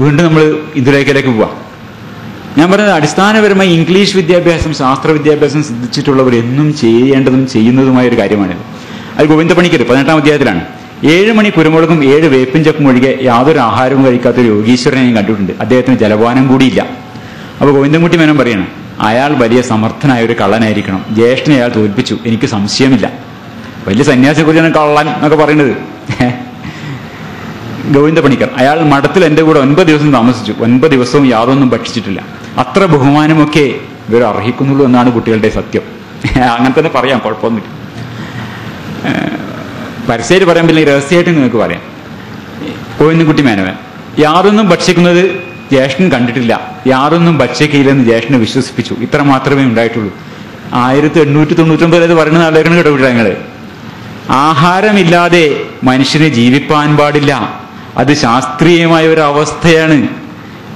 വീണ്ടും നമ്മൾ ഇതിലേക്ക് പോവാം. ഞാൻ പറയുന്നത് അടിസ്ഥാനപരമായി ഇംഗ്ലീഷ് വിദ്യാഭ്യാസം, ശാസ്ത്ര വിദ്യാഭ്യാസം സിദ്ധിച്ചിട്ടുള്ളവർ എന്നും ചെയ്യേണ്ടതും ചെയ്യുന്നതുമായ ഒരു കാര്യമാണിത്. അത് ഗോവിന്ദ പണിക്കർ 18-ാം അധ്യായത്തിലാണ് 7 മണി കുരുമുളകും 7 വേപ്പിൻ ചപ്പും ഒഴികെ യാതൊരു ആഹാരവും കഴിക്കാത്തൊരു യോഗീശ്വരനെ ഞാൻ കണ്ടിട്ടുണ്ട്. അദ്ദേഹത്തിന് ജലപാനം കൂടിയില്ല. അപ്പോൾ ഗോവിന്ദൻകുട്ടി മേനോൻ പറയണം, അയാൾ വലിയ സമർത്ഥനായ ഒരു കള്ളനായിരിക്കണം, ജ്യേഷ്ഠനെ അയാൾ തോൽപ്പിച്ചു, എനിക്ക് സംശയമില്ല. വലിയ സന്യാസിയെ കുറിച്ചാണ് കള്ളൻ എന്നൊക്കെ പറയുന്നത്. ഗോവിന്ദ പണിക്കർ, അയാൾ മഠത്തിൽ എൻ്റെ കൂടെ 9 ദിവസം താമസിച്ചു, 9 ദിവസവും യാതൊന്നും ഭക്ഷിച്ചിട്ടില്ല. അത്ര ബഹുമാനമൊക്കെ ഇവർ അർഹിക്കുന്നുള്ളൂ എന്നാണ് കുട്ടികളുടെ സത്യം. അങ്ങനെ തന്നെ പറയാം, കുഴപ്പമൊന്നുമില്ല. പരസ്യമായിട്ട് പറയാൻ പറ്റില്ല, രഹസ്യമായിട്ട് നിങ്ങൾക്ക് പറയാം. ഗോവിന്ദൻകുട്ടി മേനോൻ യാതൊന്നും ഭക്ഷിക്കുന്നത് ജ്യേഷ്ഠൻ കണ്ടിട്ടില്ല, യാതൊന്നും ഭക്ഷിക്കില്ലെന്ന് ജ്യേഷ്ഠനെ വിശ്വസിപ്പിച്ചു. ഇത്ര മാത്രമേ ഉണ്ടായിട്ടുള്ളൂ. 1899 പറയുന്ന ആലോചന കേട്ടോ ഞങ്ങള്. ആഹാരമില്ലാതെ മനുഷ്യന് ജീവിപ്പാൻ പാടില്ല, അത് ശാസ്ത്രീയമായ ഒരു അവസ്ഥയാണ്.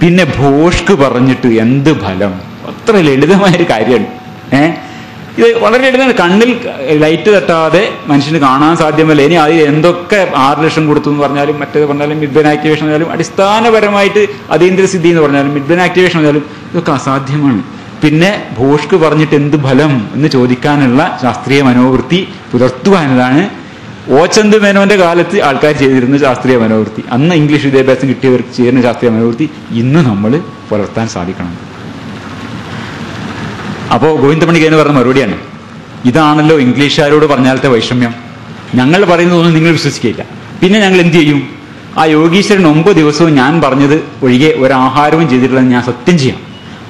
പിന്നെ ഭോഷ്ക് പറഞ്ഞിട്ട് എന്ത് ഫലം? അത്ര ലളിതമായൊരു കാര്യമാണ്. ഇത് വളരെ ലളിതമാണ്. കണ്ണിൽ ലൈറ്റ് തട്ടാതെ മനുഷ്യന് കാണാൻ സാധ്യമല്ല. ഇനി അത് എന്തൊക്കെ 6 ലക്ഷം കൊടുത്തു എന്ന് പറഞ്ഞാലും, മറ്റേത് പറഞ്ഞാലും, മിഡ്ബൻ ആക്ടിവേഷൻ പറഞ്ഞാലും, അടിസ്ഥാനപരമായിട്ട് അതീന്ദ്രസിദ്ധി എന്ന് പറഞ്ഞാലും, മിഡ്ബൻ ആക്ടിവേഷൻ പറഞ്ഞാലും ഇതൊക്കെ അസാധ്യമാണ്. പിന്നെ ഭോഷ്ക് പറഞ്ഞിട്ട് എന്ത് ഫലം എന്ന് ചോദിക്കാനുള്ള ശാസ്ത്രീയ മനോവൃത്തി പുലർത്തുവാനതാണ് ഓച്ചന്ത് മേനോന്റെ കാലത്ത് ആൾക്കാർ ചെയ്തിരുന്ന ശാസ്ത്രീയ മനോവൃത്തി. അന്ന് ഇംഗ്ലീഷ് വിദ്യാഭ്യാസം കിട്ടിയവർക്ക് ചെയ്യുന്ന ശാസ്ത്രീയ മനോവൃത്തി ഇന്ന് നമ്മൾ പുലർത്താൻ സാധിക്കണം. അപ്പോൾ ഗോവിന്ദ പണിക്കർ പറഞ്ഞ മറുപടിയാണ്, ഇതാണല്ലോ ഇംഗ്ലീഷുകാരോട് പറഞ്ഞാലത്തെ വൈഷമ്യം. ഞങ്ങൾ പറയുന്നതൊന്നും നിങ്ങൾ വിശ്വസിക്കില്ല. പിന്നെ ഞങ്ങൾ എന്ത് ചെയ്യും? ആ യോഗീശ്വരൻ 9 ദിവസവും ഞാൻ പറഞ്ഞത് ഒഴികെ ഒരാഹാരവും ചെയ്തിട്ടില്ലെന്ന് ഞാൻ സത്യം ചെയ്യാം.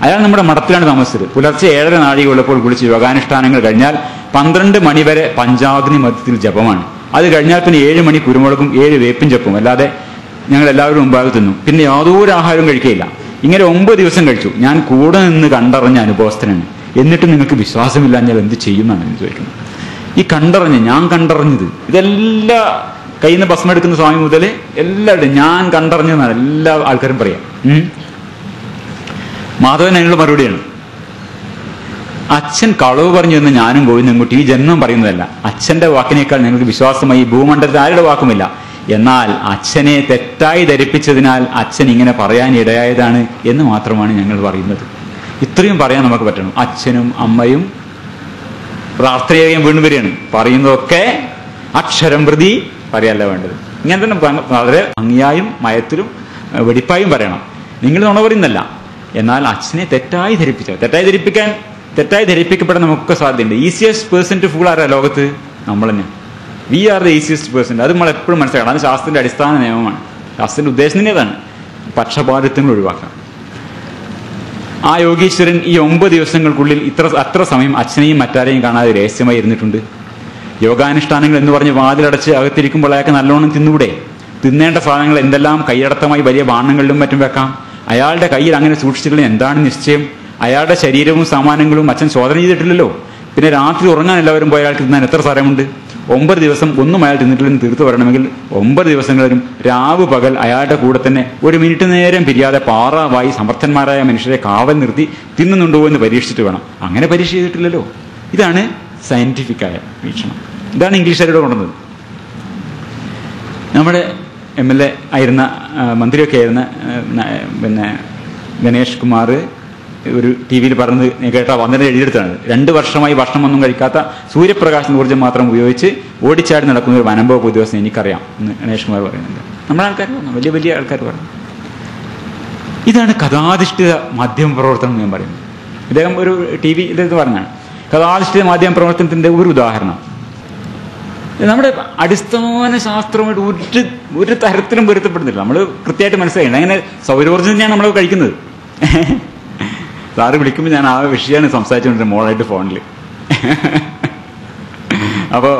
അയാൾ നമ്മുടെ മഠത്തിലാണ് താമസിച്ചത്. പുലർച്ചെ 7:30 നാഴിക ഉള്ളപ്പോൾ കുളിച്ച് യോഗാനുഷ്ഠാനങ്ങൾ കഴിഞ്ഞാൽ 12 മണി വരെ പഞ്ചാഗ്നി മധ്യത്തിൽ ജപമാണ്. അത് കഴിഞ്ഞാൽ പിന്നെ 7 മണി കുരുമുളകും 7 വേപ്പിൻ ചപ്പും അല്ലാതെ ഞങ്ങൾ എല്ലാവരും മുമ്പാകെ തിന്നു. പിന്നെ യാതൊരു ആഹാരവും കഴിക്കുകയില്ല. ഇങ്ങനെ 9 ദിവസം കഴിച്ചു. ഞാൻ കൂടെ നിന്ന് കണ്ടറിഞ്ഞ അനുഭവസ്ഥനാണ്. എന്നിട്ട് നിങ്ങൾക്ക് വിശ്വാസമില്ല ഞാൻ എന്ത് ചെയ്യുമെന്നാണ് എന്ന് ചോദിക്കുന്നത്. ഈ ഞാൻ കണ്ടറിഞ്ഞത് ഇതെല്ലാം കയ്യിൽ നിന്ന് ഭസ്മം എടുക്കുന്ന സ്വാമി മുതൽ എല്ലാവരും ഞാൻ കണ്ടറിഞ്ഞതെന്നാണ് എല്ലാ ആൾക്കാരും പറയാം. മാധവൻ അതിനുള്ള മറുപടിയാണ്, അച്ഛൻ കളവ് പറഞ്ഞു എന്ന് ഞാനും ഗോവിന്ദൻകുട്ടി ഈ ജന്മം പറയുന്നതല്ല. അച്ഛന്റെ വാക്കിനേക്കാൾ ഞങ്ങൾക്ക് വിശ്വാസമായി ഈ ഭൂമണ്ഡലത്തിൽ ആരുടെ വാക്കുമില്ല. എന്നാൽ അച്ഛനെ തെറ്റായി ധരിപ്പിച്ചതിനാൽ അച്ഛൻ ഇങ്ങനെ പറയാൻ ഇടയായതാണ് എന്ന് മാത്രമാണ് ഞങ്ങൾ പറയുന്നത്. ഇത്രയും പറയാൻ നമുക്ക് പറ്റണം. അച്ഛനും അമ്മയും പ്രാർത്ഥനയും വീണ്ടും വരികയാണ്. പറയുന്നതൊക്കെ അക്ഷരം പ്രതി പറയല്ല വേണ്ടത്. ഇങ്ങനെ തന്നെ വളരെ ഭംഗിയായും മയത്തിലും വെടിപ്പായും പറയണം. നിങ്ങൾ നുണ പറയുന്നല്ല. എന്നാൽ അച്ഛനെ തെറ്റായി ധരിപ്പിക്കപ്പെടാൻ നമുക്കൊക്കെ സാധ്യതയുണ്ട്. ഈസിയസ്റ്റ് പേഴ്സൺ ടു ഫൂൾ ആരാ ലോകത്ത്? നമ്മൾ തന്നെ. We are the easiest person. അത് നമ്മൾ എപ്പോഴും മനസ്സിലാക്കണം. അത് ശാസ്ത്രത്തിന്റെ അടിസ്ഥാന നിയമമാണ്. ശാസ്ത്രത്തിന്റെ ഉദ്ദേശം തന്നെ അതാണ്, പക്ഷപാതിത്വങ്ങൾ ഒഴിവാക്കാം. ആ യോഗീശ്വരൻ ഈ 9 ദിവസങ്ങൾക്കുള്ളിൽ അത്ര സമയം അച്ഛനെയും മറ്റാരെയും കാണാതെ രഹസ്യമായി ഇരുന്നിട്ടുണ്ട്. യോഗാനുഷ്ഠാനങ്ങൾ എന്ന് പറഞ്ഞ് വാതിലടച്ച് അകത്തിരിക്കുമ്പോൾ അയാൾക്ക് നല്ലോണം തിന്നൂടെ? തിന്നേണ്ട സാധനങ്ങൾ എന്തെല്ലാം കൈയടത്തമായി വലിയ ബാണങ്ങളിലും മറ്റും വെക്കാം. അയാളുടെ കയ്യിൽ അങ്ങനെ സൂക്ഷിച്ചിട്ടുള്ള എന്താണ് നിശ്ചയം? അയാളുടെ ശരീരവും സാമാനങ്ങളും അച്ഛൻ ശോധന ചെയ്തിട്ടില്ലല്ലോ. പിന്നെ രാത്രി ഉറങ്ങാൻ എല്ലാവരും പോയ അയാൾക്ക് തിന്നാൻ എത്ര സ്ഥലമുണ്ട്? 9 ദിവസം ഒന്നും അയാൾ തിന്നിട്ടില്ലെന്ന് തീർത്തു വരണമെങ്കിൽ 9 ദിവസങ്ങളിലും രാവ് പകൽ അയാളുടെ കൂടെ തന്നെ 1 മിനിറ്റ് നേരം പിരിയാതെ പാറാവായി സമർത്ഥന്മാരായ മനുഷ്യരെ കാവൽ നിർത്തി തിന്നുന്നുണ്ടോ എന്ന് പരീക്ഷിച്ചിട്ട് വേണം. അങ്ങനെ പരീക്ഷ ചെയ്തിട്ടില്ലല്ലോ. ഇതാണ് സയന്റിഫിക്കായ വീക്ഷണം. ഇതാണ് ഇംഗ്ലീഷുകാരോട് കൊണ്ടുവന്നത്. നമ്മുടെ MLA ആയിരുന്ന മന്ത്രിയൊക്കെ ആയിരുന്ന പിന്നെ ഗണേഷ് കുമാർ ഒരു TV പറഞ്ഞത് കേട്ടാ വന്നിട്ട് എഴുതിയെടുത്താണ്. 2 വർഷമായി ഭക്ഷണമൊന്നും കഴിക്കാത്ത സൂര്യപ്രകാശ ഊർജ്ജം മാത്രം ഉപയോഗിച്ച് ഓടിച്ചാടി നടക്കുന്ന ഒരു വനംവകുപ്പ് ഉദ്യോഗസ്ഥൻ എനിക്കറിയാം എന്ന് ഗണേഷ് കുമാർ പറയുന്നുണ്ട്. നമ്മുടെ ആൾക്കാർ പറഞ്ഞു, വലിയ ആൾക്കാർ പറഞ്ഞു. ഇതാണ് കഥാധിഷ്ഠിത മാധ്യമ പ്രവർത്തനം ഞാൻ പറയുന്നത്. ഇദ്ദേഹം ഒരു TV പറഞ്ഞാണ് കഥാധിഷ്ഠിത മാധ്യമ പ്രവർത്തനത്തിന്റെ ഒരു ഉദാഹരണം. നമ്മുടെ അടിസ്ഥാന ശാസ്ത്രമായിട്ട് ഒരു തരത്തിലും പൊരുത്തപ്പെടുന്നില്ല. നമ്മൾ കൃത്യമായിട്ട് മനസ്സിലാക്കണം. അങ്ങനെ സൗരോർജ്ജം തന്നെയാണ് നമ്മൾ കഴിക്കുന്നത്. സാറ് വിളിക്കുമ്പോൾ ഞാൻ ആ വിഷയമാണ് സംസാരിച്ചുകൊണ്ടിരുന്നത് മോളായിട്ട് ഫോണിൽ. അപ്പോൾ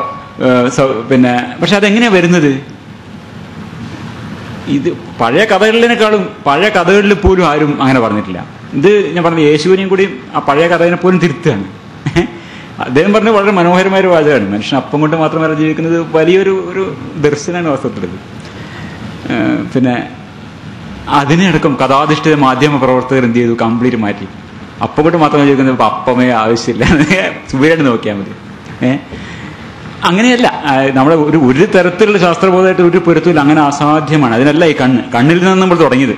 പിന്നെ പക്ഷെ അതെങ്ങനെയാണ് വരുന്നത്? ഇത് പഴയ കഥകളിൽ പോലും ആരും അങ്ങനെ പറഞ്ഞിട്ടില്ല. ഇത് ഞാൻ പറഞ്ഞ യേശുവിനെയും കൂടി ആ പഴയ കഥയെ പോലും തിരുത്തുകയാണ്. അദ്ദേഹം പറഞ്ഞ വളരെ മനോഹരമായ ഒരു വാചകമാണ്. മനുഷ്യൻ അപ്പം കൊണ്ട് മാത്രമല്ല ജീവിക്കുന്നത്, വലിയൊരു ദർശനമാണ് വാസ്തവത്തിലത്. പിന്നെ അതിനടക്കം കഥാധിഷ്ഠിത മാധ്യമ പ്രവർത്തകർ എന്ത് ചെയ്തു? കംപ്ലീറ്റ് മാറ്റി. അപ്പം കൊണ്ട് മാത്രം ജീവിക്കുന്നത് അപ്പമേ ആവശ്യമില്ല, സൂര്യനെ നോക്കിയാൽ മതി. അങ്ങനെയല്ല. നമ്മുടെ ഒരു തരത്തിലുള്ള ശാസ്ത്രബോധമായിട്ട് ഒരു പൊരുത്തമില്ല. അങ്ങനെ അസാധ്യമാണ്. അതിനല്ല ഈ കണ്ണിൽ നിന്ന് നമ്മൾ തുടങ്ങിയത്.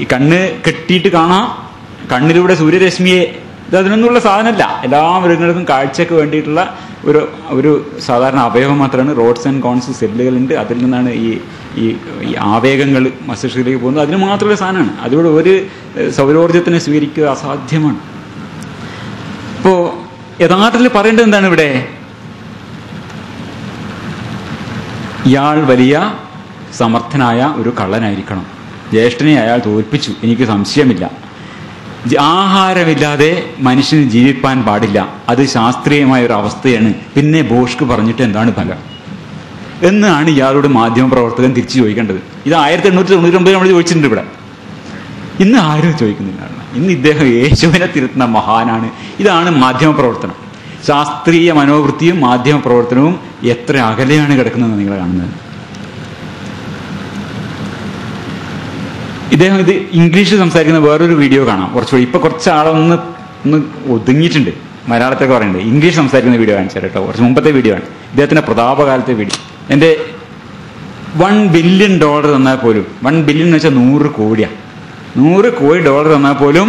ഈ കണ്ണ് കെട്ടിയിട്ട് കാണാം, കണ്ണിലൂടെ സൂര്യരശ്മിയെ, ഇത് അതിനൊന്നുള്ള സാധനമല്ല. എല്ലാ മൃഗങ്ങൾക്കും കാഴ്ചയ്ക്ക് വേണ്ടിയിട്ടുള്ള ഒരു സാധാരണ അവയവം മാത്രമാണ്. റോഡ്സ് ആൻഡ് കോൺസ് സെല്ലുകളുണ്ട്, അതിൽ നിന്നാണ് ഈ ആവേഗങ്ങൾ മസ്തിഷ്കത്തിലേക്ക് പോകുന്നത്. അതിന് മാത്രമുള്ള സാധനമാണ്. അതിലൂടെ ഒരു സൗരോർജ്ജത്തിനെ സ്വീകരിക്കുക അസാധ്യമാണ്. ഇപ്പോൾ യഥാർത്ഥത്തിൽ പറയേണ്ടത് എന്താണ് ഇവിടെ? ഇയാൾ വലിയ സമർത്ഥനായ ഒരു കള്ളനായിരിക്കണം, ജ്യേഷ്ഠനെ അയാൾ തോൽപ്പിച്ചു, എനിക്ക് സംശയമില്ല. ആഹാരമില്ലാതെ മനുഷ്യന് ജീവിപ്പാൻ പാടില്ല, അത് ശാസ്ത്രീയമായ ഒരു അവസ്ഥയാണ്, പിന്നെ ബോഷ്ക്ക് പറഞ്ഞിട്ട് എന്താണ് ഫലം എന്നാണ് ഇയാളോട് മാധ്യമപ്രവർത്തകൻ തിരിച്ചു ചോദിക്കേണ്ടത്. ഇത് 1899 നമ്മൾ ചോദിച്ചിട്ടുണ്ട് ഇവിടെ. ഇന്ന് ആരും ചോദിക്കുന്നില്ല. ഇന്ന് ഇദ്ദേഹം യേശുവിനെ തിരുത്തുന്ന മഹാനാണ്. ഇതാണ് മാധ്യമപ്രവർത്തനം. ശാസ്ത്രീയ മനോവൃത്തിയും മാധ്യമപ്രവർത്തനവും എത്ര അകലെയാണ് കിടക്കുന്നതെന്ന് നിങ്ങൾ കാണുന്നത്. ഇദ്ദേഹം ഇത് ഇംഗ്ലീഷിൽ സംസാരിക്കുന്ന വേറൊരു വീഡിയോ കാണാം. കുറച്ചുകൂടി ഇപ്പൊ കുറച്ച് ആളൊന്ന് ഒതുങ്ങിയിട്ടുണ്ട്. മലയാളത്തൊക്കെ പറയുന്നുണ്ട്. ഇംഗ്ലീഷ് സംസാരിക്കുന്ന വീഡിയോ കാണിച്ചാൽ കേട്ടോ. കുറച്ച് മുമ്പത്തെ വീഡിയോ ആണ്, ഇദ്ദേഹത്തിന്റെ പ്രതാപകാലത്തെ വീഡിയോ. എൻ്റെ $1 ബില്യൺ തന്നാൽ പോലും, $1 ബില്യൺ എന്ന് വെച്ചാൽ 100 കോടിയാണ്, $100 കോടി തന്നാൽ പോലും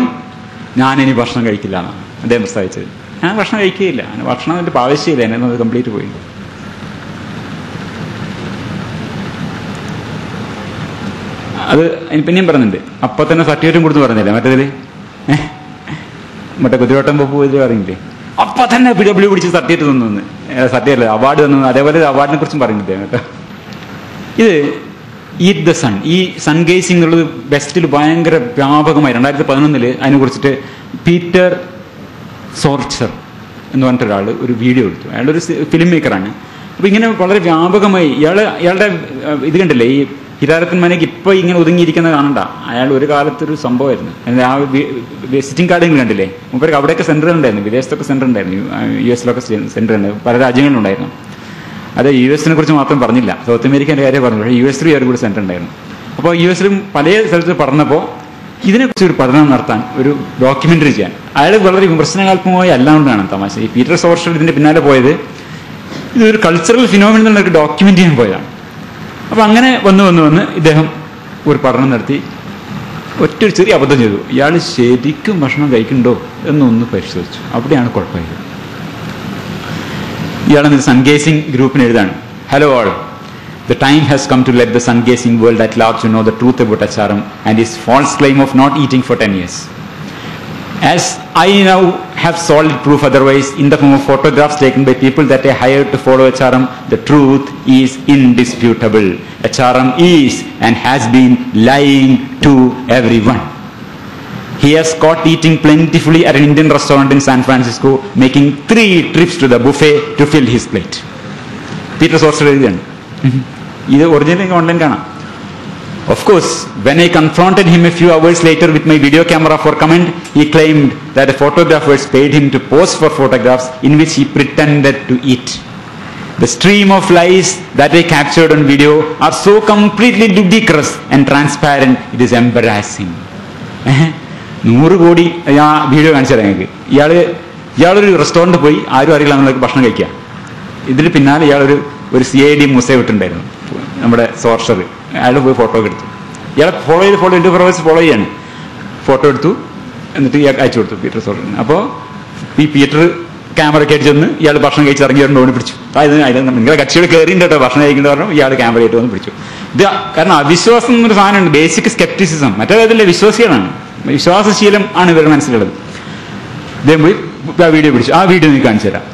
ഞാനിനി ഭക്ഷണം കഴിക്കില്ല എന്നാണ് അദ്ദേഹം പ്രസ്താവിച്ചത്. ഞാൻ ഭക്ഷണം കഴിക്കുകയില്ല, ഭക്ഷണം എൻ്റെ ആവശ്യമില്ല, എന്നെ അത് കംപ്ലീറ്റ് പോയി. അത് പിന്നെയും പറയുന്നുണ്ട്. അപ്പം തന്നെ സർട്ടിഫിക്കറ്റും കൊടുത്ത് പറഞ്ഞില്ലേ മറ്റേതിൽ, മറ്റേ കുതിരോട്ടം പോപ്പ് ഇതിൽ പറയുന്നില്ലേ, അപ്പം തന്നെ PW പിടിച്ച് സർട്ടിഫിക്കറ്റ് തന്നു, സർട്ടിഫിക്കറ്റ് അവാർഡ് തന്നു. അതേപോലെ അവാർഡിനെ കുറിച്ചും പറയുന്നുണ്ട് കേട്ടോ. ഇത് ഈറ്റ് ദ സൺ, ഈ സൺ ഗേസിംഗ് എന്നുള്ളത് വെസ്റ്റിൽ ഭയങ്കര വ്യാപകമായി 2011 അതിനെ കുറിച്ചിട്ട് പീറ്റർ സോർച്ചർ എന്ന് പറഞ്ഞിട്ടൊരാൾ ഒരു വീഡിയോ എടുത്തു. അയാളൊരു ഫിലിം മേക്കറാണ്. അപ്പോൾ ഇങ്ങനെ വളരെ വ്യാപകമായി ഇയാളുടെ ഇത് കണ്ടില്ലേ, ഈ ഹിരാരത്തൻ മനയ്ക്ക് ഇപ്പോൾ ഇങ്ങനെ ഒതുങ്ങിയിരിക്കുന്നത് കാണണ്ട. അയാൾ ഒരു കാലത്തൊരു സംഭവമായിരുന്നു. ആ വിസിറ്റിംഗ് കാർഡ് കണ്ടില്ലേ, മുമ്പ് അവിടെയൊക്കെ സെൻറ്റർ ഉണ്ടായിരുന്നു, വിദേശത്തൊക്കെ സെൻറ്റർ ഉണ്ടായിരുന്നു, US സെൻറ്റർ ഉണ്ട്, പല രാജ്യങ്ങളിലുണ്ടായിരുന്നു. അത് US കുറിച്ച് മാത്രം പറഞ്ഞില്ല, സൗത്ത് അമേരിക്കൻ്റെ കാര്യം പറഞ്ഞു. പക്ഷേ US ഇവർ കൂടി സെൻറ്റർ ഉണ്ടായിരുന്നു. അപ്പോൾ US പല സ്ഥലത്ത് പറഞ്ഞപ്പോൾ ഇതിനെക്കുറിച്ച് ഒരു പഠനം നടത്താൻ, ഒരു ഡോക്യുമെൻ്ററി ചെയ്യാൻ അയാൾ വളരെ വിമർശനാത്മകമായി അല്ലാണ്ടാണ് തമാശ. ഈ പീറ്റർ സോർഷൽ ഇതിൻ്റെ പിന്നാലെ പോയത് ഇതൊരു കൾച്ചറൽ ഫിനോമിനൽ എന്നൊരു ഡോക്യുമെൻ്റ് ചെയ്യാൻ പോയതാണ്. അപ്പോൾ അങ്ങനെ വന്ന് ഇദ്ദേഹം ഒരു പഠനം നടത്തി ഒറ്റൊരു ചെറിയ അബദ്ധം ചെയ്തു. ഇയാൾ ശരിക്കും ഭക്ഷണം കഴിക്കുന്നുണ്ടോ എന്നൊന്ന് പരിശോധിച്ചു. അവിടെയാണ് കുഴപ്പമായത്. ഇയാളെന്നൊരു സൺഗേസിംഗ് ഗ്രൂപ്പിന് എഴുതാണ്, hello all, the time has come to let the sun-gazing world at large to know the truth about HRM and his false claim of not eating for 10 years. As I now have solid proof otherwise in the form of photographs taken by people that I hired to follow HRM, the truth is indisputable. HRM is and has been lying to everyone. He has caught eating plentifully at an Indian restaurant in San Francisco, making 3 trips to the buffet to fill his plate. Peter Sorcer എഴുതിയാണ്. ഇത് original online കാണാം. Of course, when I confronted him a few hours later with my video camera for comment, he claimed that the photographers paid him to pose for photographs in which he pretended to eat. The stream of lies that I captured on video are so completely ludicrous and transparent, it is embarrassing. 100 കോടി ഞാൻ video കാണിച്ചു തരാം നിങ്ങൾക്ക്. ഇയാളൊരു restaurant പോയി, ആരും അറിയില്ല നമ്മൾക്ക് ഭക്ഷണം കഴിക്കുക. ഇതിന് പിന്നാലെ ഇയാളൊരു CID മൂസയെ വിട്ടുണ്ടായിരുന്നു, നമ്മുടെ സോർഷർ. അയാൾ പോയി ഫോട്ടോ ഒക്കെ എടുത്തു. ഇയാളെ ഫോളോ ചെയ്ത് ഫോളോ ചെയ്യാണ്. ഫോട്ടോ എടുത്തു, എന്നിട്ട് ഇയാൾ അയച്ചു കൊടുത്തു പീറ്റർ സോർഷറിന്. അപ്പോൾ ഈ പീറ്റർ ക്യാമറയ്ക്ക് അടിച്ച് വന്ന് ഇയാൾ ഭക്ഷണം കഴിച്ച് ഇറങ്ങി വരണം, ഓടി പിടിച്ചു. നിങ്ങളെ കക്ഷികൾ കയറിയിട്ട് കേട്ടോ ഭക്ഷണം കഴിക്കേണ്ടി പറഞ്ഞു, ഇയാൾ ക്യാമറ ആയിട്ട് വന്ന് പിടിച്ചു. ഇത് കാരണം അവിശ്വാസം എന്നൊരു സാധനമുണ്ട്, ബേസിക് സ്കെപ്റ്റിസിസം. മറ്റേതിലെ വിശ്വാസികളാണ്, വിശ്വാസശീലം ആണ് ഇവരുടെ മനസ്സിലുള്ളത്. ഇദ്ദേഹം പോയി ആ വീഡിയോ പിടിച്ചു. ആ വീഡിയോ നിങ്ങൾക്ക് കാണിച്ചു തരാം.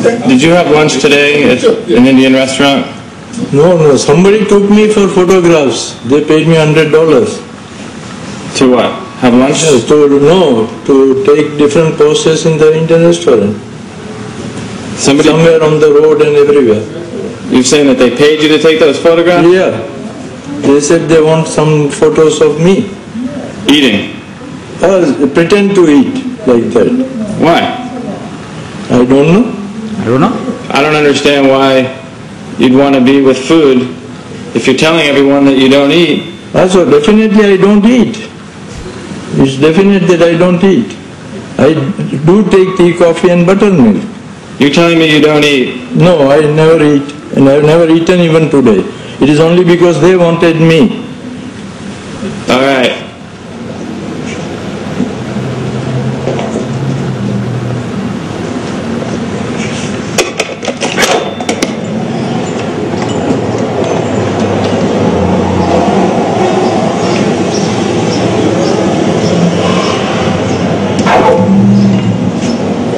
Did you have lunch today at an Indian restaurant? No. Somebody took me for photographs. They paid me $100. To what? Have lunch? Yes, to take different poses in the Indian restaurant. Somewhere on the road and everywhere. You're saying that they paid you to take those photographs? Yeah. They said they want some photos of me. Eating? Pretend to eat like that. Why? I don't know. I don't understand why you'd want to be with food if you're telling everyone that you don't eat. Also, definitely I don't eat. It's definite that I don't eat. I do take tea, coffee and buttermilk. You're telling me you don't eat? No, I never eat. And I've never eaten even today. It is only because they wanted me. All right.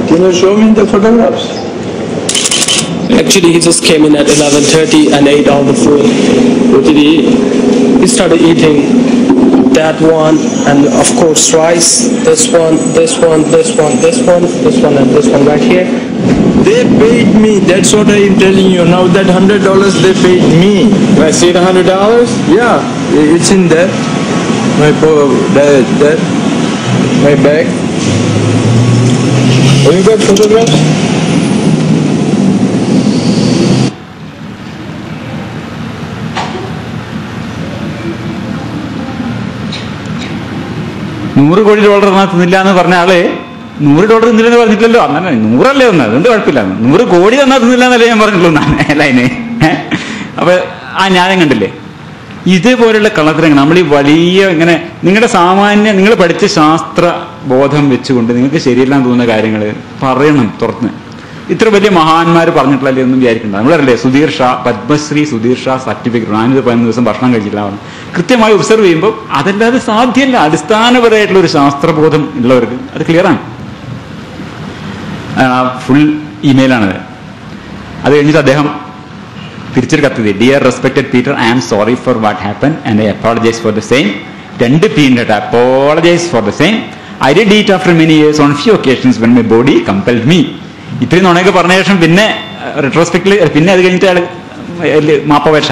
Can you show me the photographs? Actually, he just came in at 11:30 and ate all the food. What did he eat? He started eating that one, and of course rice, this one, this one, this one, this one, this one, and this one right here. They paid me. That's what I am telling you. Now that $100 they paid me. Can I see the $100? Yeah, it's in there. There. My bag. Have you got photographs? $100 കോടി തിന്നില്ല എന്ന് പറഞ്ഞ ആള് $100 തിന്നില്ലെന്ന് പറഞ്ഞിട്ടില്ലല്ലോ. അങ്ങനെ 100 ഒന്ന്, അതുകൊണ്ട് കുഴപ്പമില്ല. 100 കോടി തന്നാ തിന്നില്ല എന്നല്ലേ ഞാൻ പറഞ്ഞിട്ടുള്ളൂ അല്ല അതിന്. അപ്പൊ ആ ന്യായം കണ്ടില്ലേ? ഇതേപോലെയുള്ള കള്ളത്തരങ്ങൾ നമ്മൾ ഈ വലിയ ഇങ്ങനെ നിങ്ങളുടെ സാമാന്യ നിങ്ങൾ പഠിച്ച ശാസ്ത്ര ബോധം വെച്ചുകൊണ്ട് നിങ്ങൾക്ക് ശരിയെല്ലാം തോന്നുന്ന കാര്യങ്ങൾ പറയണം തുറന്ന്. ഇത്ര വലിയ മഹാന്മാർ പറഞ്ഞിട്ടില്ലല്ലേ ഒന്നും വിചാരിക്കണ്ട. നമ്മളറിയില്ലേ സുധീർ ഷാ, പത്മശ്രീ സുധീർ ഷാ സർട്ടിഫിക്കറ്റ് 415 ദിവസം ഭക്ഷണം കഴിച്ചില്ല. കൃത്യമായി ഒബ്സർവ് ചെയ്യുമ്പോൾ അതല്ലാതെ സാധ്യമല്ല. അടിസ്ഥാനപരമായിട്ടുള്ള ഒരു ശാസ്ത്രബോധം ഉള്ളവർക്ക് അത് ക്ലിയറാണ്. ഫുൾ ഇമെയിലാണത്. അത് കഴിഞ്ഞിട്ട് അദ്ദേഹം തിരിച്ചൊരു കത്ത്, dear respected Peter, I am sorry for what happen and I apologise for the same. 2 P apologise for the same. I did eat after many years on few occasions when my body compelled me. ഇത്രയും നുണയൊക്കെ പറഞ്ഞ ശേഷം പിന്നെ റെട്രോസ്പെക്ടില് പിന്നെ അത് കഴിഞ്ഞിട്ട് അയാൾ മാപ്പപേക്ഷ.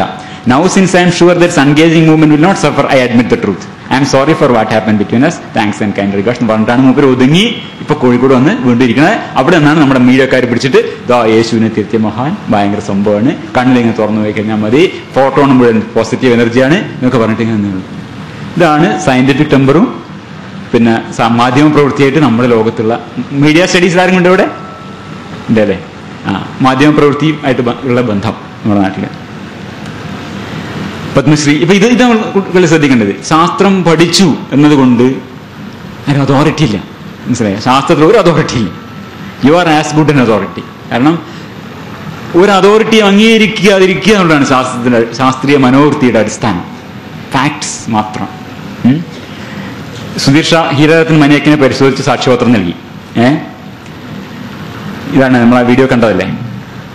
Now since I'm sure that engaging movement will not suffer, I admit the truth. I'm sorry for what happen between us. Thanks and kind regards എന്ന് പറഞ്ഞിട്ടാണ് മൂപ്പർ ഒതുങ്ങി ഇപ്പൊ കോഴിക്കോട് വന്ന് വീണ്ടും ഇരിക്കുന്നത്. അവിടെ നിന്നാണ് നമ്മുടെ മീഡിയക്കാർ പിടിച്ചിട്ട് ദാ യേശുവിനെ തിരുത്തിയ മഹാൻ, ഭയങ്കര സംഭവമാണ്, കണ്ണിലിങ്ങനെ തുറന്നു പോയി കഴിഞ്ഞാൽ മതി, ഫോട്ടോ മുഴുവൻ പോസിറ്റീവ് എനർജിയാണ് എന്നൊക്കെ പറഞ്ഞിട്ട് ഇങ്ങനെ. ഇതാണ് സയന്റിഫിക് ടെമ്പറും പിന്നെ മാധ്യമ പ്രവൃത്തിയായിട്ട് നമ്മുടെ ലോകത്തുള്ള മീഡിയ സ്റ്റഡീസ് ആരും കൊണ്ട് ഇവിടെ ഉണ്ട് അല്ലേ? മാധ്യമ പ്രവൃത്തിയുമായിട്ട് ഉള്ള ബന്ധം നമ്മുടെ നാട്ടില്. പത്മശ്രീ ഇപ്പൊ ഇത് നമ്മൾ ശ്രദ്ധിക്കേണ്ടത്, ശാസ്ത്രം പഠിച്ചു എന്നതുകൊണ്ട് ഒരു അതോറിറ്റി ഇല്ല. മനസ്സിലായോ? ശാസ്ത്രത്തിൽ ഒരു അതോറിറ്റി ഇല്ല. You are as good N authority. കാരണം ഒരു അതോറിറ്റി അംഗീകരിക്കാതിരിക്കുക എന്നുള്ളതാണ് ശാസ്ത്രീയ മനോവൃത്തിയുടെ അടിസ്ഥാനം. ഫാക്ട്സ് മാത്രം. സുധീർ ഷാ ഹീരരത്ന മനിയക്കിനെ പരിശോധിച്ച് സാക്ഷ്യപത്രം നൽകി. ഇതാണ് നമ്മൾ ആ വീഡിയോ കണ്ടതല്ലേ?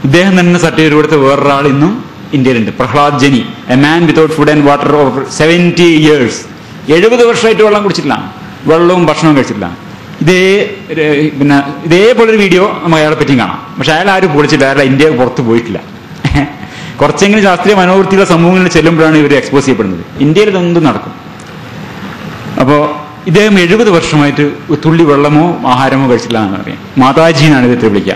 ഇദ്ദേഹം തന്നെ സർട്ടിഫിക്കറ്റ് കൊടുത്ത വേറൊരാൾ ഇന്നും ഇന്ത്യയിലുണ്ട്, Prahlad Jani, a man without food and water over 70 years. 70 വർഷമായിട്ട് വെള്ളം കുടിച്ചിട്ടില്ല, വെള്ളവും ഭക്ഷണവും കഴിച്ചിട്ടില്ല. ഇതേപോലൊരു വീഡിയോ നമുക്ക് അയാളെ പറ്റിയും കാണാം. പക്ഷെ അയാൾ ആരും പൊളിച്ചില്ല, അയാൾ ഇന്ത്യ പുറത്ത് പോയിട്ടില്ല. കുറച്ചെങ്കിലും ശാസ്ത്രീയ മനോവൃത്തിയുള്ള സമൂഹങ്ങളിൽ ചെല്ലുമ്പോഴാണ് ഇവർ എക്സ്പോസ് ചെയ്യപ്പെടുന്നത്. ഇന്ത്യയിൽ ഇതൊന്നും നടക്കും. അപ്പോൾ ഇദ്ദേഹം 70 വർഷമായിട്ട് തുള്ളി വെള്ളമോ ആഹാരമോ കഴിച്ചില്ല എന്ന് പറയാം. മാതാജി എന്നാണ് ഇദ്ദേഹത്തെ വിളിക്കുക.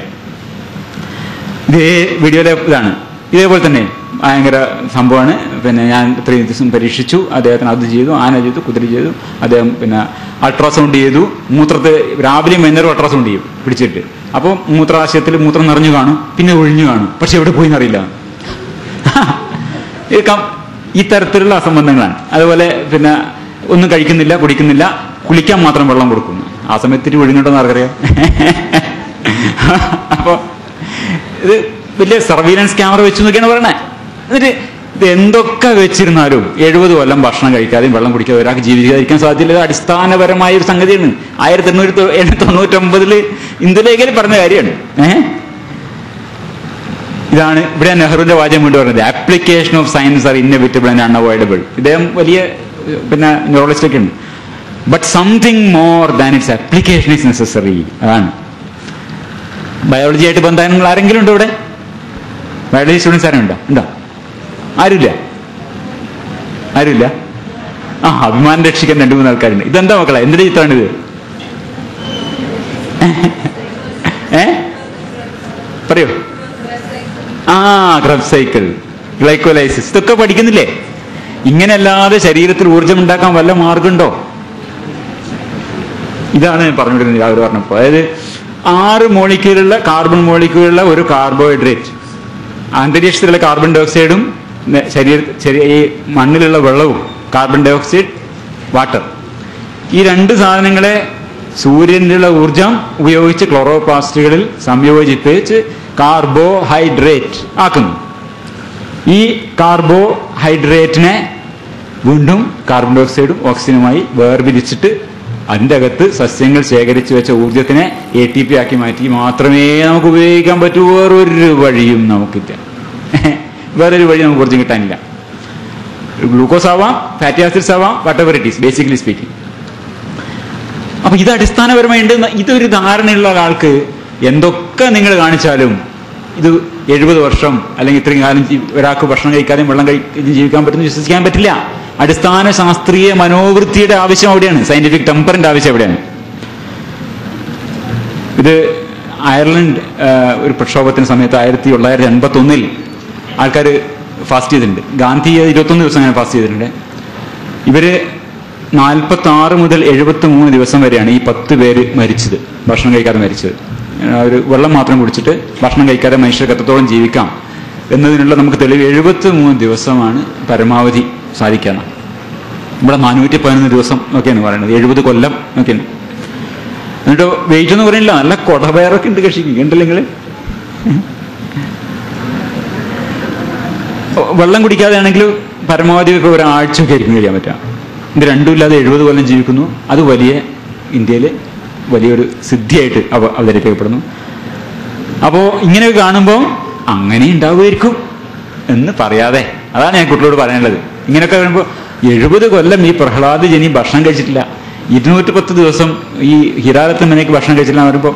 ഇതേ വീഡിയോയിലെ ഇതാണ്. ഇതേപോലെ തന്നെ ഭയങ്കര സംഭവമാണ്. പിന്നെ ഞാൻ ഇത്രയും ദിവസം പരീക്ഷിച്ചു, അദ്ദേഹത്തിന് അത് ചെയ്തു, ആന ചെയ്തു, കുതിര ചെയ്തു. അദ്ദേഹം പിന്നെ അൾട്രാസൗണ്ട് ചെയ്തു, മൂത്രത്തെ രാവിലെയും വൈകുന്നേരം അൾട്രാസൗണ്ട് ചെയ്യും പിടിച്ചിട്ട്. അപ്പോൾ മൂത്രാശയത്തിൽ മൂത്രം നിറഞ്ഞു കാണും, പിന്നെ ഒഴിഞ്ഞു കാണും, പക്ഷെ എവിടെ പോയി എന്നറിയില്ല. ഈ തരത്തിലുള്ള അസംബന്ധങ്ങളാണ്. അതുപോലെ പിന്നെ ഒന്നും കഴിക്കുന്നില്ല, കുടിക്കുന്നില്ല, കുളിക്കാൻ മാത്രം വെള്ളം കൊടുക്കുന്നു. ആ സമയത്ത് ഒഴുങ്ങണ്ടെന്ന് ആർക്കറിയാം. അപ്പൊ ഇത് വലിയ സർവീലൻസ് ക്യാമറ വെച്ചു എന്നൊക്കെയാണ് പറയണേ. എന്നിട്ട് ഇത് എന്തൊക്കെ വെച്ചിരുന്നാലും 70 കൊല്ലം ഭക്ഷണം കഴിക്കാതെയും വെള്ളം കുടിക്കാതെ ഒരാൾക്ക് ജീവിക്കാതിരിക്കാൻ സാധ്യത അടിസ്ഥാനപരമായ ഒരു സംഗതിയാണ്. 1899 ഇന്ദുലേഖയിൽ പറഞ്ഞ കാര്യമാണ്. ഇതാണ് ഇവിടെ നെഹ്റുവിന്റെ വാചകം വീണ്ടും പറഞ്ഞത്, application of science are inevitable and unavoidable. ഇദ്ദേഹം വലിയ പിന്നെ ന്യൂറോളജിസ്റ്റ് ഉണ്ട്. But something more than its application is necessary. അതാണ്. ബയോളജി ആയിട്ട് ബന്ധങ്ങൾ ആരെങ്കിലും ഉണ്ടോ ഇവിടെ? ബയോളജി സ്റ്റുഡൻസ് ആരും ഉണ്ടോ? ആരുമില്ല. അഭിമാനം രക്ഷിക്കാൻ 2-3 ആൾക്കാരുണ്ട്. ഇതെന്താ മക്കളെ, എന്തിന്റെ ചിത്രമാണിത്? പറയൂ. ക്രബ് സൈക്കിൾ, ഗ്ലൈക്കോലൈസിസ്, ഇതൊക്കെ പഠിക്കുന്നില്ലേ? ഇങ്ങനെയല്ലാതെ ശരീരത്തിൽ ഊർജം ഉണ്ടാക്കാൻ വല്ല മാർഗമുണ്ടോ? ഇതാണ് പറഞ്ഞുകൊണ്ടിരുന്നത് അവർ പറഞ്ഞപ്പോൾ. അതായത് 6 മോളിക്യൂളുള്ള കാർബൺ മോളിക്യൂളുള്ള ഒരു കാർബോഹൈഡ്രേറ്റ്, അന്തരീക്ഷത്തിലുള്ള കാർബൺ ഡൈ ഓക്സൈഡും ഈ മണ്ണിലുള്ള വെള്ളവും, കാർബൺ ഡൈ ഓക്സൈഡ്, വാട്ടർ, ഈ 2 സാധനങ്ങളെ സൂര്യനിലുള്ള ഊർജം ഉപയോഗിച്ച് ക്ലോറോപ്ലാസ്റ്റുകളിൽ സംയോജിപ്പിച്ച് കാർബോഹൈഡ്രേറ്റ് ആക്കുന്നു. ഈ കാർബോഹൈഡ്രേറ്റിനെ വീണ്ടും കാർബൺ ഡൈ ഓക്സൈഡും ഓക്സിജനുമായി വേർതിരിച്ചിട്ട് അതിൻ്റെ അകത്ത് സസ്യങ്ങൾ ശേഖരിച്ചു വെച്ച ഊർജത്തിനെ ATP ആക്കി മാറ്റി മാത്രമേ നമുക്ക് ഉപയോഗിക്കാൻ പറ്റൂ. വേറൊരു വഴിയും നമുക്കില്ല. വേറൊരു വഴി നമുക്ക് ഊർജം കിട്ടാനില്ല. ഗ്ലൂക്കോസ് ആവാം, ഫാറ്റി ആസിഡ്സ് ആവാം, what ever it is, basically speaking. അപ്പൊ ഇത് അടിസ്ഥാനപരമായി ഉണ്ട്. ഇതൊരു ധാരണയുള്ള ഒരാൾക്ക് എന്തൊക്കെ നിങ്ങൾ കാണിച്ചാലും ഇത് 70 വർഷം അല്ലെങ്കിൽ ഇത്രയും കാലം ഒരാൾക്ക് ഭക്ഷണം കഴിക്കാതെയും വെള്ളം കഴിക്കാതെയും ജീവിക്കാൻ പറ്റുന്ന വിശ്വസിക്കാൻ പറ്റില്ല. അടിസ്ഥാന ശാസ്ത്രീയ മനോവൃത്തിയുടെ ആവശ്യം അവിടെയാണ്, സയന്റിഫിക് ടെമ്പറിന്റെ ആവശ്യം അവിടെയാണ്. ഇത് അയർലൻഡ് ഒരു പ്രക്ഷോഭത്തിന് സമയത്ത് 1981 ആൾക്കാർ ഫാസ്റ്റ് ചെയ്തിട്ടുണ്ട്. ഗാന്ധി 21 ദിവസം അങ്ങനെ ഫാസ്റ്റ് ചെയ്തിട്ടുണ്ട്. ഇവര് 46 മുതൽ 73 ദിവസം വരെയാണ് ഈ 10 പേര് മരിച്ചത്, ഭക്ഷണം കഴിക്കാതെ മരിച്ചത്. ഒരു വെള്ളം മാത്രം കുടിച്ചിട്ട് ഭക്ഷണം കഴിക്കാതെ മനുഷ്യർക്ക് എത്രത്തോളം ജീവിക്കാം എന്നതിനുള്ള നമുക്ക് തെളിവ് 73 ദിവസമാണ് പരമാവധി സാധിക്കാണ്. ഇവിടെ 411 ദിവസം ഒക്കെയാണ് പറയുന്നത്, 70 കൊല്ലം ഒക്കെയാണ്. എന്നിട്ട് വെയിറ്റ് എന്ന് പറയുന്നില്ല, നല്ല കൊടപയറൊക്കെ ഉണ്ട് കൃഷിക്ക്, ഉണ്ടല്ലോ നിങ്ങൾ. വെള്ളം കുടിക്കാതെ ആണെങ്കിൽ പരമാവധി ഒക്കെ ഒരാഴ്ചയൊക്കെ ആയിരിക്കും കഴിയാൻ പറ്റുക. ഇത് രണ്ടുമില്ലാതെ 70 കൊല്ലം ജീവിക്കുന്നു. അത് ഇന്ത്യയിൽ വലിയൊരു സിദ്ധിയായിട്ട് അവതരിപ്പിക്കപ്പെടുന്നു. അപ്പോൾ ഇങ്ങനെയൊക്കെ കാണുമ്പോൾ അങ്ങനെ ഉണ്ടാവുമായിരിക്കും എന്ന് പറയാതെ, അതാണ് ഞാൻ കുട്ടികളോട് പറയാനുള്ളത്. ഇങ്ങനെയൊക്കെ വരുമ്പോൾ 70 കൊല്ലം ഈ പ്രഹ്ലാദ് ജനി ഭക്ഷണം കഴിച്ചിട്ടില്ല, 210 ദിവസം ഈ ഹിരാരത്ത് മനയ്ക്ക് ഭക്ഷണം കഴിച്ചില്ല എന്ന് പറയുമ്പോൾ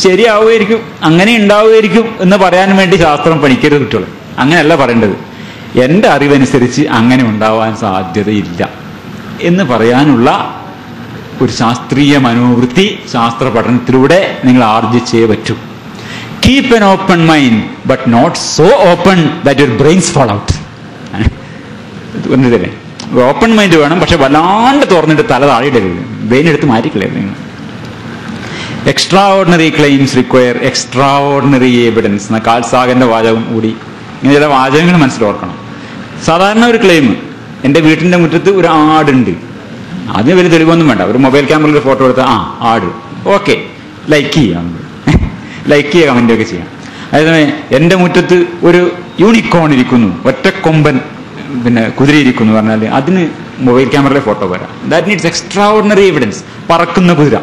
ശരിയാവുമായിരിക്കും, അങ്ങനെ ഉണ്ടാവുമായിരിക്കും എന്ന് പറയാൻ വേണ്ടി ശാസ്ത്രം പഠിക്കരുത് കുട്ടികൾ. അങ്ങനെയല്ല പറയേണ്ടത്. എൻ്റെ അറിവനുസരിച്ച് അങ്ങനെ ഉണ്ടാവാൻ സാധ്യതയില്ല എന്ന് പറയാനുള്ള ഒരു ശാസ്ത്രീയ മനോവൃത്തി ശാസ്ത്ര പഠനത്തിലൂടെ നിങ്ങൾ ആർജിച്ചേ പറ്റൂ. Keep an open mind but not so open that your brains fall out. പറഞ്ഞതല്ലേ, ഓപ്പൺ മൈൻഡ് വേണം, പക്ഷെ വല്ലാണ്ട് തുറന്നിട്ട് തല താഴെയിടരുത്, ബ്രെയിൻ എടുത്ത് മാറ്റിക്കളയരുത് നിങ്ങൾ. Extra ordinary claims require extra ordinary evidence എന്ന കാൾ സാഗന്റെ വാചകം കൂടി ഇങ്ങനെ ചില വാചകങ്ങൾ മനസ്സിലോർക്കണം. സാധാരണ ഒരു ക്ലെയിം, എൻ്റെ വീട്ടിൻ്റെ മുറ്റത്ത് ഒരു ആടുണ്ട്, അതിന് വലിയ തെളിവൊന്നും വേണ്ട, ഒരു മൊബൈൽ ക്യാമറയിൽ ഒരു ഫോട്ടോ എടുത്താൽ ആട്, ഓക്കെ, ലൈക്ക് ചെയ്യാം, ലൈക്ക് ചെയ്യുക, കമൻ്റ് ഒക്കെ ചെയ്യാം. അതേസമയം എൻ്റെ മുറ്റത്ത് ഒരു യൂണിക്കോൺ ഇരിക്കുന്നു, ഒറ്റക്കൊമ്പൻ കുതിരയിരിക്കുന്നു പറഞ്ഞാൽ അതിന് മൊബൈൽ ക്യാമറയിലെ ഫോട്ടോ വരാം. That needs extra ordinary evidence. പറക്കുന്ന കുതിര,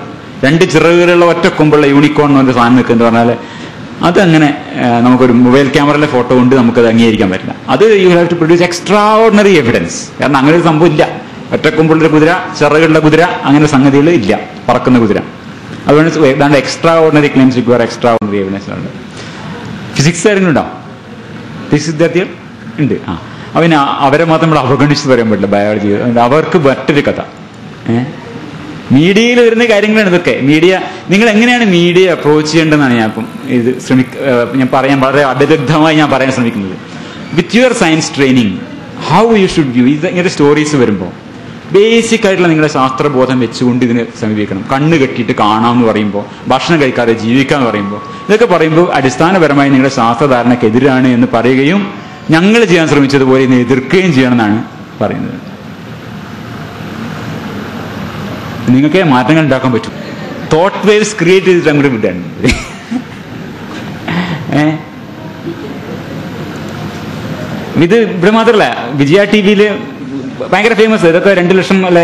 2 ചിറകുകളുള്ള ഒറ്റക്കൊമ്പുള്ള യൂണിക്കോൺ എന്ന് പറഞ്ഞ സാധനം നിൽക്കുന്നത് പറഞ്ഞാൽ അതങ്ങനെ നമുക്കൊരു മൊബൈൽ ക്യാമറയിലെ ഫോട്ടോ കൊണ്ട് നമുക്കത് അംഗീകരിക്കാൻ പറ്റില്ല. അത് you have to produce extraordinary evidence. കാരണം അങ്ങനെ ഒരു സംഭവം ഇല്ല. ഒറ്റക്കൊമ്പുള്ളൊരു കുതിര, ചിറകുള്ള കുതിര, അങ്ങനെ സംഗതികൾ ഇല്ല, പറക്കുന്ന കുതിര. അതുകൊണ്ട് extra ordinary claims require extra ordinary evidence ഉണ്ട്. ഫിസിക്സ് ആരെങ്കിലും ഉണ്ടാവും? ഫിസിക്സ് വിദ്യാർത്ഥികൾ ഉണ്ട്. അവന് അവരെ മാത്രം നമ്മൾ അവഗണിച്ച് പറയാൻ പറ്റില്ല. ബയോളജി അവർക്ക് മറ്റൊരു കഥ. മീഡിയയിൽ വരുന്ന കാര്യങ്ങളാണ് ഇതൊക്കെ. മീഡിയ, നിങ്ങൾ എങ്ങനെയാണ് മീഡിയ അപ്രോച്ച് ചെയ്യേണ്ടതെന്നാണ് ഞാൻ ഇപ്പം ഞാൻ പറയാൻ വളരെ അബദ്ധമായി ഞാൻ പറയാൻ ശ്രമിക്കുന്നത്. With your science training, how you should view ഇങ്ങനത്തെ സ്റ്റോറീസ് വരുമ്പോൾ ബേസിക് ആയിട്ടുള്ള നിങ്ങളുടെ ശാസ്ത്രബോധം വെച്ചുകൊണ്ട് ഇതിനെ സമീപിക്കണം. കണ്ണ് കെട്ടിയിട്ട് കാണാമെന്ന് പറയുമ്പോൾ, ഭക്ഷണം കഴിക്കാതെ ജീവിക്കാമെന്ന് പറയുമ്പോൾ, ഇതൊക്കെ പറയുമ്പോൾ അടിസ്ഥാനപരമായി നിങ്ങളുടെ ശാസ്ത്രധാരണക്കെതിരാണ് എന്ന് പറയുകയും ഞങ്ങൾ ചെയ്യാൻ ശ്രമിച്ചതുപോലെ ഇതിനെ എതിർക്കുകയും ചെയ്യണമെന്നാണ് പറയുന്നത്. നിങ്ങൾക്ക് മാറ്റങ്ങൾ ഉണ്ടാക്കാൻ പറ്റും. തോട്ട് വേവ്സ് ക്രിയേറ്റ് ചെയ്തിട്ട് അങ്ങോട്ട് വിടാണ്. ഇത് ഇവിടെ മാത്രമല്ല, വിജയ TV ഭയങ്കര ഫേമസ്. ഇതൊക്കെ 2 ലക്ഷം അല്ല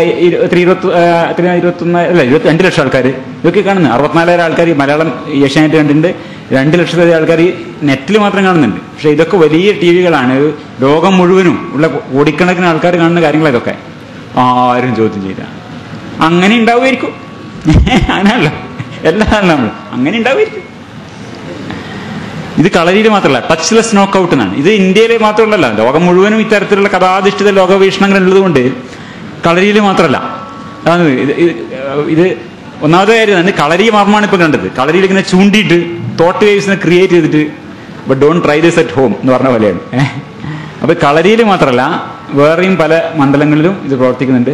2 ലക്ഷം ആൾക്കാർ ഇതൊക്കെ കാണുന്നത്. 64,000 ആൾക്കാർ മലയാളം ഏഷ്യാനെറ്റ് കണ്ടിട്ടുണ്ട്, 2 ലക്ഷത്തിലധികം ആൾക്കാർ നെറ്റിൽ മാത്രം കാണുന്നുണ്ട്. പക്ഷെ ഇതൊക്കെ വലിയ ടിവികളാണ്, ലോകം മുഴുവനും ഉള്ള കോടിക്കണക്കിന് ആൾക്കാർ കാണുന്ന കാര്യങ്ങൾ ഇതൊക്കെ. ആരും ചോദ്യം ചെയ്ത അങ്ങനെ ഉണ്ടാവുമായിരിക്കും. അങ്ങനെയല്ല എല്ലാം നമ്മൾ അങ്ങനെ ഉണ്ടാവുമായിരിക്കും. ഇത് കളരിയിൽ മാത്രമല്ല, ടച്ച്ലെസ് നോക്കൗട്ട് എന്നാണ്. ഇത് ഇന്ത്യയിൽ മാത്രമല്ല, ലോകം മുഴുവനും ഇത്തരത്തിലുള്ള കഥാധിഷ്ഠിത ലോകവീക്ഷണങ്ങൾ ഉള്ളതുകൊണ്ട് കളരിയിൽ മാത്രമല്ല. അതാണ് ഇത് ഒന്നാമത്തെ കാര്യം. കളരി മർമ്മമാണ് ഇപ്പൊ കണ്ടത്. കളരിയിൽ ഇങ്ങനെ ചൂണ്ടിയിട്ട് തോട്ട് വേവ്സിനെ ക്രിയേറ്റ് ചെയ്തിട്ട് but don't try this at home എന്ന് പറഞ്ഞ പോലെയാണ്. അപ്പൊ കളരിയിൽ മാത്രമല്ല, വേറെയും പല മണ്ഡലങ്ങളിലും ഇത് പ്രവർത്തിക്കുന്നുണ്ട്.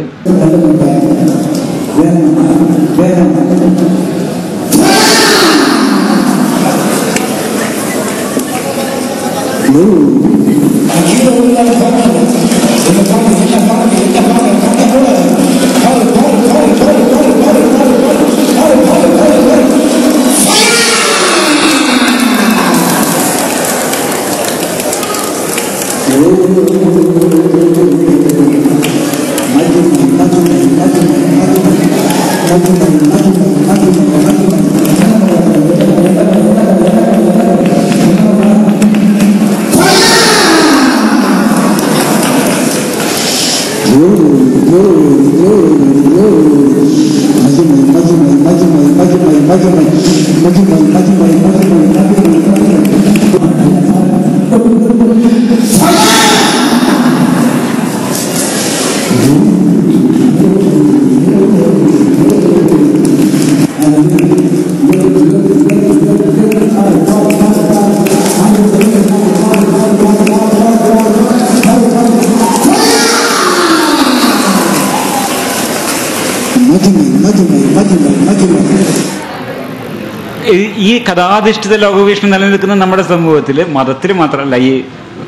ഈ കഥാധിഷ്ഠിത ലോകവീക്ഷണം നിലനിൽക്കുന്ന നമ്മുടെ സമൂഹത്തിൽ മതത്തിൽ മാത്രമല്ല, ഈ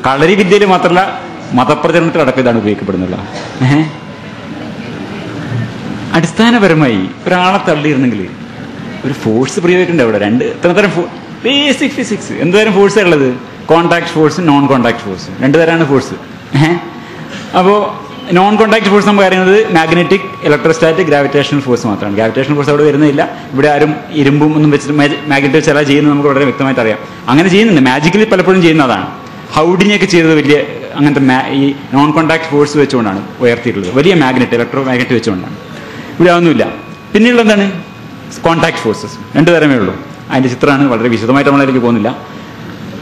കളരി വിദ്യയിൽ മാത്രമല്ല, മതപ്രചരണത്തിലടക്കം ഇതാണ് ഉപയോഗിക്കപ്പെടുന്നില്ല. അടിസ്ഥാനപരമായി ഒരാളെ തള്ളിയിരുന്നെങ്കിൽ ഒരു ഫോഴ്സ് പ്രയോഗിക്കേണ്ട അവിടെ. എത്ര തരം ബേസിക് ഫിസിക്സ് എന്തുതരം ഫോഴ്സാണ് ഉള്ളത്? Contact force, non contact force, 2 തരമാണ് ഫോഴ്സ്. അപ്പോൾ നോൺ കോൺടാക്ട് ഫോഴ്സ് നമ്മൾ പറയുന്നത് മാഗ്നറ്റിക്, ഇലക്ട്രോസ്റ്റാറ്റിക്, ഗ്രാവിറ്റേഷണൽ ഫോഴ്സ് മാത്രമാണ്. ഗ്രാവിറ്റേഷണൽ ഫോഴ്സ് അവിടെ വരുന്നില്ല. ഇവിടെ ആരും ഇരുമ്പും ഒന്നും വെച്ചിട്ട് മാഗ്നറ്റ് വെച്ച് എല്ലാം ചെയ്യുന്നത് നമുക്ക് വളരെ വ്യക്തമായിട്ട് അറിയാം. അങ്ങനെ ചെയ്യുന്നുണ്ട്, മാജിക്കലി പലപ്പോഴും ചെയ്യുന്നതാണ്. ഹൗഡിനെയൊക്കെ ചെയ്തത് വലിയ അങ്ങനത്തെ ഈ നോൺ കോൺടാക്ട് ഫോഴ്സ് വെച്ചുകൊണ്ടാണ് ഉയർത്തിയിട്ടുള്ളത്, വലിയ മാഗ്നറ്റ്, ഇലക്ട്രോ മാഗ്നറ്റ് വെച്ചുകൊണ്ടാണ്. ഇവിടെ ഒന്നുമില്ല. പിന്നെയുള്ള എന്താണ്? കോൺടാക്ട് ഫോഴ്സസ് 2 തരമേ ഉള്ളൂ. അതിൻ്റെ ചിത്രമാണ്, വളരെ വിശദമായിട്ട് നമ്മളിലേക്ക് പോകുന്നില്ല.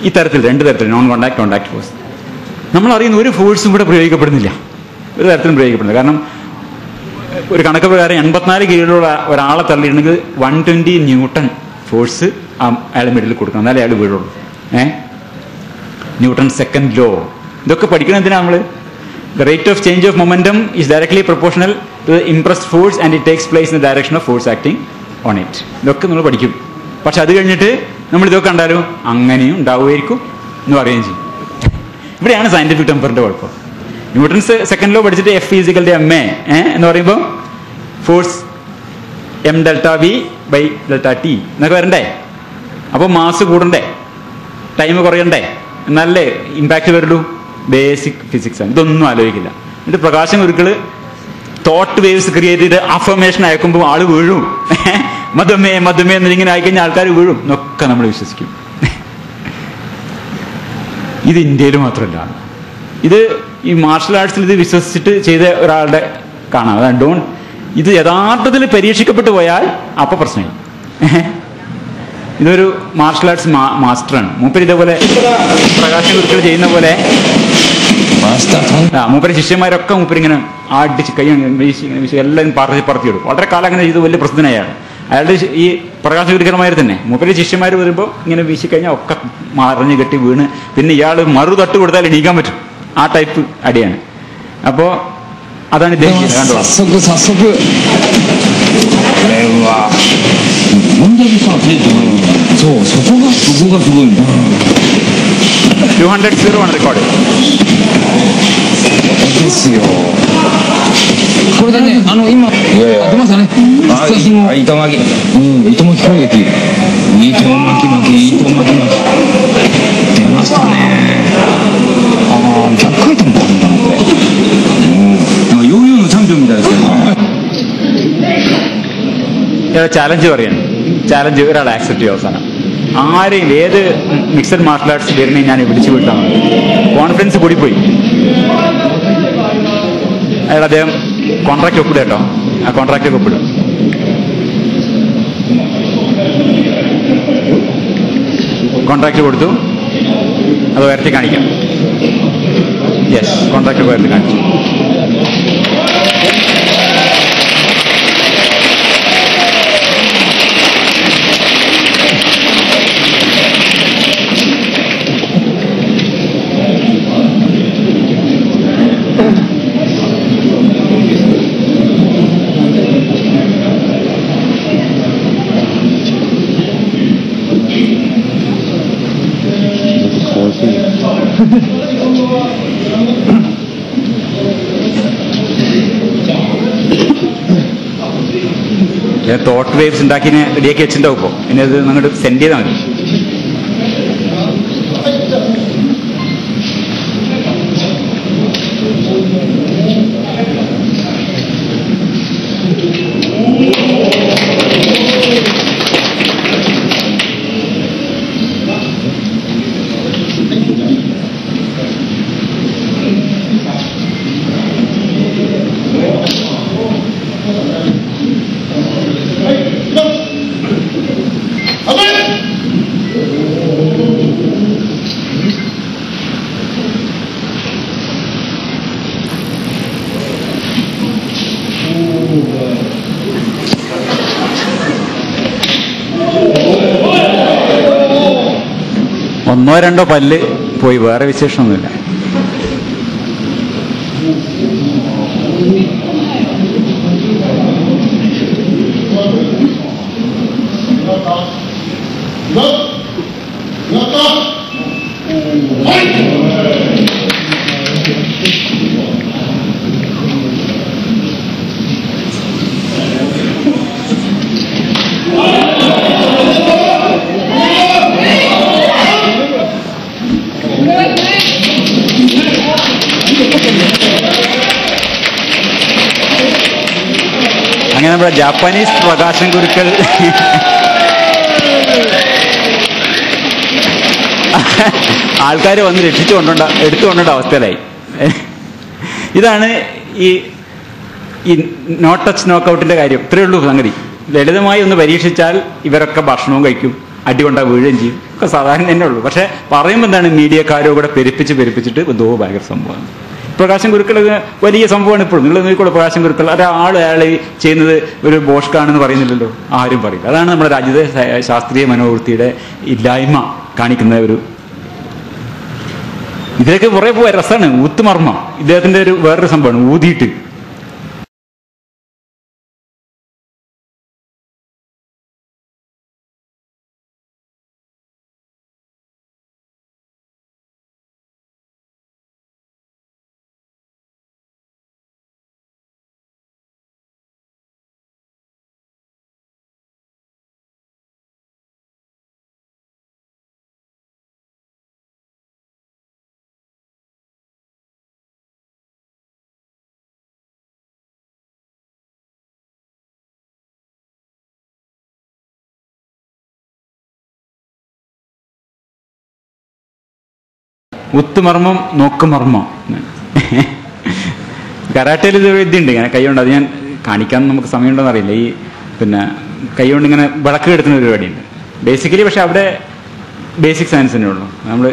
ഈ തരത്തിൽ 2 തരത്തിൽ നോൺ കോൺടാക്ട്, കോൺടാക്ട് ഫോഴ്സ്. നമ്മൾ അറിയുന്ന ഒരു ഫോഴ്സും ഇവിടെ പ്രയോഗിക്കപ്പെടുന്നില്ല, ഒരു തരത്തിലും പ്രയോഗിക്കപ്പെടുന്നില്ല. കാരണം ഒരു കണക്ക് പ്രകാരം 84 കിലോയുള്ള ഒരാളെ തള്ളിയിട്ടുണ്ടെങ്കിൽ 120 ന്യൂട്ടൺ ഫോഴ്സ് അയാളെ മിഡിൽ കൊടുക്കണം, എന്നാലേ അയാൾ വീഴുള്ളൂ. Newton second law. ഇതൊക്കെ പഠിക്കണം എന്തിനാ നമ്മൾ? The rate of change of momentum is directly proportional to the impressed force and it takes place in the direction of force acting on it. ഇതൊക്കെ നമ്മൾ പഠിക്കും. പക്ഷെ അത് കഴിഞ്ഞിട്ട് നമ്മൾ ഇതൊക്കെ കണ്ടാലോ അങ്ങനെയും ഉണ്ടാവുമായിരിക്കും എന്ന് പറയുകയും ചെയ്യും. ഇവിടെയാണ് സയന്റിഫിക് ടെമ്പറിന്റെ കുഴപ്പം. ന്യൂട്ടൺസ് സെക്കൻഡ് ലോ പഠിച്ചിട്ട് F = ma എന്ന് പറയുമ്പോൾ ഫോഴ്സ് m∆v/∆t എന്നൊക്കെ വരണ്ടേ? അപ്പോൾ മാസ് കൂടണ്ടേ, ടൈം കുറയണ്ടേ, എന്നാലേ ഇമ്പാക്ട് വരുള്ളൂ. ബേസിക് ഫിസിക്സ് ആണ്. ഇതൊന്നും ആലോചിക്കില്ല. എന്നിട്ട് പ്രകാശം ഗുരുക്കള് തോട്ട് വേവ്സ് ക്രിയേറ്റ് ചെയ്ത് അഫർമേഷൻ അയക്കുമ്പോൾ ആള് വീഴും. മതമേ മതമേ എന്നിങ്ങനെ ആയിക്കഴിഞ്ഞാൽ ആൾക്കാർ വീഴും എന്നൊക്കെ നമ്മൾ വിശ്വസിക്കും. ഇത് ഇന്ത്യയിൽ മാത്രമല്ല, ഇത് ഈ മാർഷൽ ആർട്സിൽ ഇത് വിശ്വസിച്ചിട്ട് ചെയ്ത ഒരാളുടെ കാണാം. അതാണ് ഇത് യഥാർത്ഥത്തിൽ പരീക്ഷിക്കപ്പെട്ടു പോയാൽ അപ്പൊ പ്രശ്നമായി. ഇതൊരു മാർഷൽ ആർട്സ് മാസ്റ്ററാണ് മൂപ്പര്. ഇതേപോലെ പ്രകാശം ഗുരുക്കൾ ചെയ്യുന്ന പോലെ മൂപ്പര് ശിഷ്യന്മാരൊക്കെ മൂപ്പരിങ്ങനെ ആടിച്ച് കൈ വീശി എല്ലാം പറത്തിയിടും. വളരെ കാലം അങ്ങനെ ചെയ്ത് വലിയ പ്രസിദ്ധനായാണ്. അയാളുടെ ഈ പ്രകാശ ഗുരുക്കന്മാർ തന്നെ മൂപ്പര് ശിഷ്യന്മാർ വരുമ്പോൾ ഇങ്ങനെ വീശിക്കഴിഞ്ഞാൽ ഒക്കെ മറിഞ്ഞ് കെട്ടി വീണ് പിന്നെ ഇയാൾ മറു തട്ട് കൊടുത്താൽ എണീക്കാൻ പറ്റും. ആ ടൈപ്പ് അടിയാണ്. അപ്പോ അതാണ് ഇദ്ദേഹം കണ്ടോ. $200 റെക്കോർഡ്. これでね、今出ましたね。糸巻き。糸巻き攻撃。糸巻き。出ましたね。逆回転もあるんだこれ。ヨーヨーのチャンピオンみたいですね。ചാലഞ്ച് പറയാണ്. ചാലഞ്ച് ഒരാൾ ആക്സെപ്റ്റ് ചെയ്യും. അവസാനം ആരെയും ഏത് മിക്സഡ് മാർഷൽ ആർട്സ് വരുന്നേ ഞാൻ വിളിച്ചു വിട്ടാണ്. കോൺഫിഡൻസ് കൂടിപ്പോയി. അയാൾ അദ്ദേഹം കോൺട്രാക്ട് ഒപ്പിടും കേട്ടോ. ആ കോൺട്രാക്റ്റ് ഒപ്പിടും. കോൺട്രാക്ട് കൊടുത്തു. അത് ഉയർത്തി കാണിക്കാം. യെസ്, കോൺട്രാക്ട് ഉയർത്തി കാണിച്ചു. തോട്ട് വേവ്സ് ഉണ്ടാക്കി റെഡിയാക്കി വെച്ചിട്ടുണ്ടാവും. ഇപ്പോൾ ഇനി അത് അങ്ങോട്ട് സെൻഡ് ചെയ്താൽ മതി. ഒന്നോ രണ്ടോ പല്ല് പോയി, വേറെ വിശേഷമൊന്നുമില്ല. അങ്ങനെ നമ്മുടെ ജാപ്പാനീസ് പ്രകാശൻ ഗുരുക്കൾ ആൾക്കാർ വന്ന് എടുത്തുകൊണ്ടേണ്ട അവസ്ഥയിലായി. ഇതാണ് ഈ നോ ടച്ച് നോക്കൗട്ടിന്റെ കാര്യം. ഇത്രയേ ഉള്ളൂ സംഗതി. ലളിതമായി ഒന്ന് പരീക്ഷിച്ചാൽ ഇവരൊക്കെ ഭക്ഷണവും കഴിക്കും, അടികൊണ്ടാ വീഴുകയും ചെയ്യും. ഒക്കെ സാധാരണ തന്നെ ഉള്ളൂ. പക്ഷെ പറയുമ്പോൾ എന്താണ്, മീഡിയക്കാരോ കൂടെ പെരുപ്പിച്ചിട്ട് എന്തോ ഭയങ്കര സംഭവമാണ്. പ്രകാശൻ ഗുരുക്കൾ വലിയ സംഭവമാണ്. ഇപ്പോഴും നിങ്ങൾ നോക്കിക്കോളൂ, പ്രകാശൻ ഗുരുക്കൾ അയാൾ ചെയ്യുന്നത് ഒരു ബോഷ്കാണെന്ന് പറയുന്നില്ലല്ലോ, ആരും പറയില്ല. അതാണ് നമ്മുടെ രാജ്യത്തെ ശാസ്ത്രീയ മനോവൃത്തിയുടെ ഇല്ലായ്മ കാണിക്കുന്ന ഒരു. ഇതിലേക്ക് പുറകെ പോയ രസമാണ്. ഊത്തുമർമ്മ ഇദ്ദേഹത്തിന്റെ ഒരു വേറൊരു സംഭവമാണ്. ഊതിയിട്ട് ഉത്തുമർമ്മം നോക്കുമർമ്മം. കരാട്ടയിൽ ഇത് വിദ്യയുണ്ട്, ഇങ്ങനെ കൈകൊണ്ട്. അത് ഞാൻ കാണിക്കാൻ നമുക്ക് സമയമുണ്ടോന്ന് അറിയില്ല. ഈ കൈകൊണ്ട് ഇങ്ങനെ വിളക്ക് കെടുത്തുന്ന പരിപാടിയുണ്ട് ബേസിക്കലി. പക്ഷെ അവിടെ ബേസിക് സയൻസ് തന്നെ ഉള്ളൂ. നമ്മൾ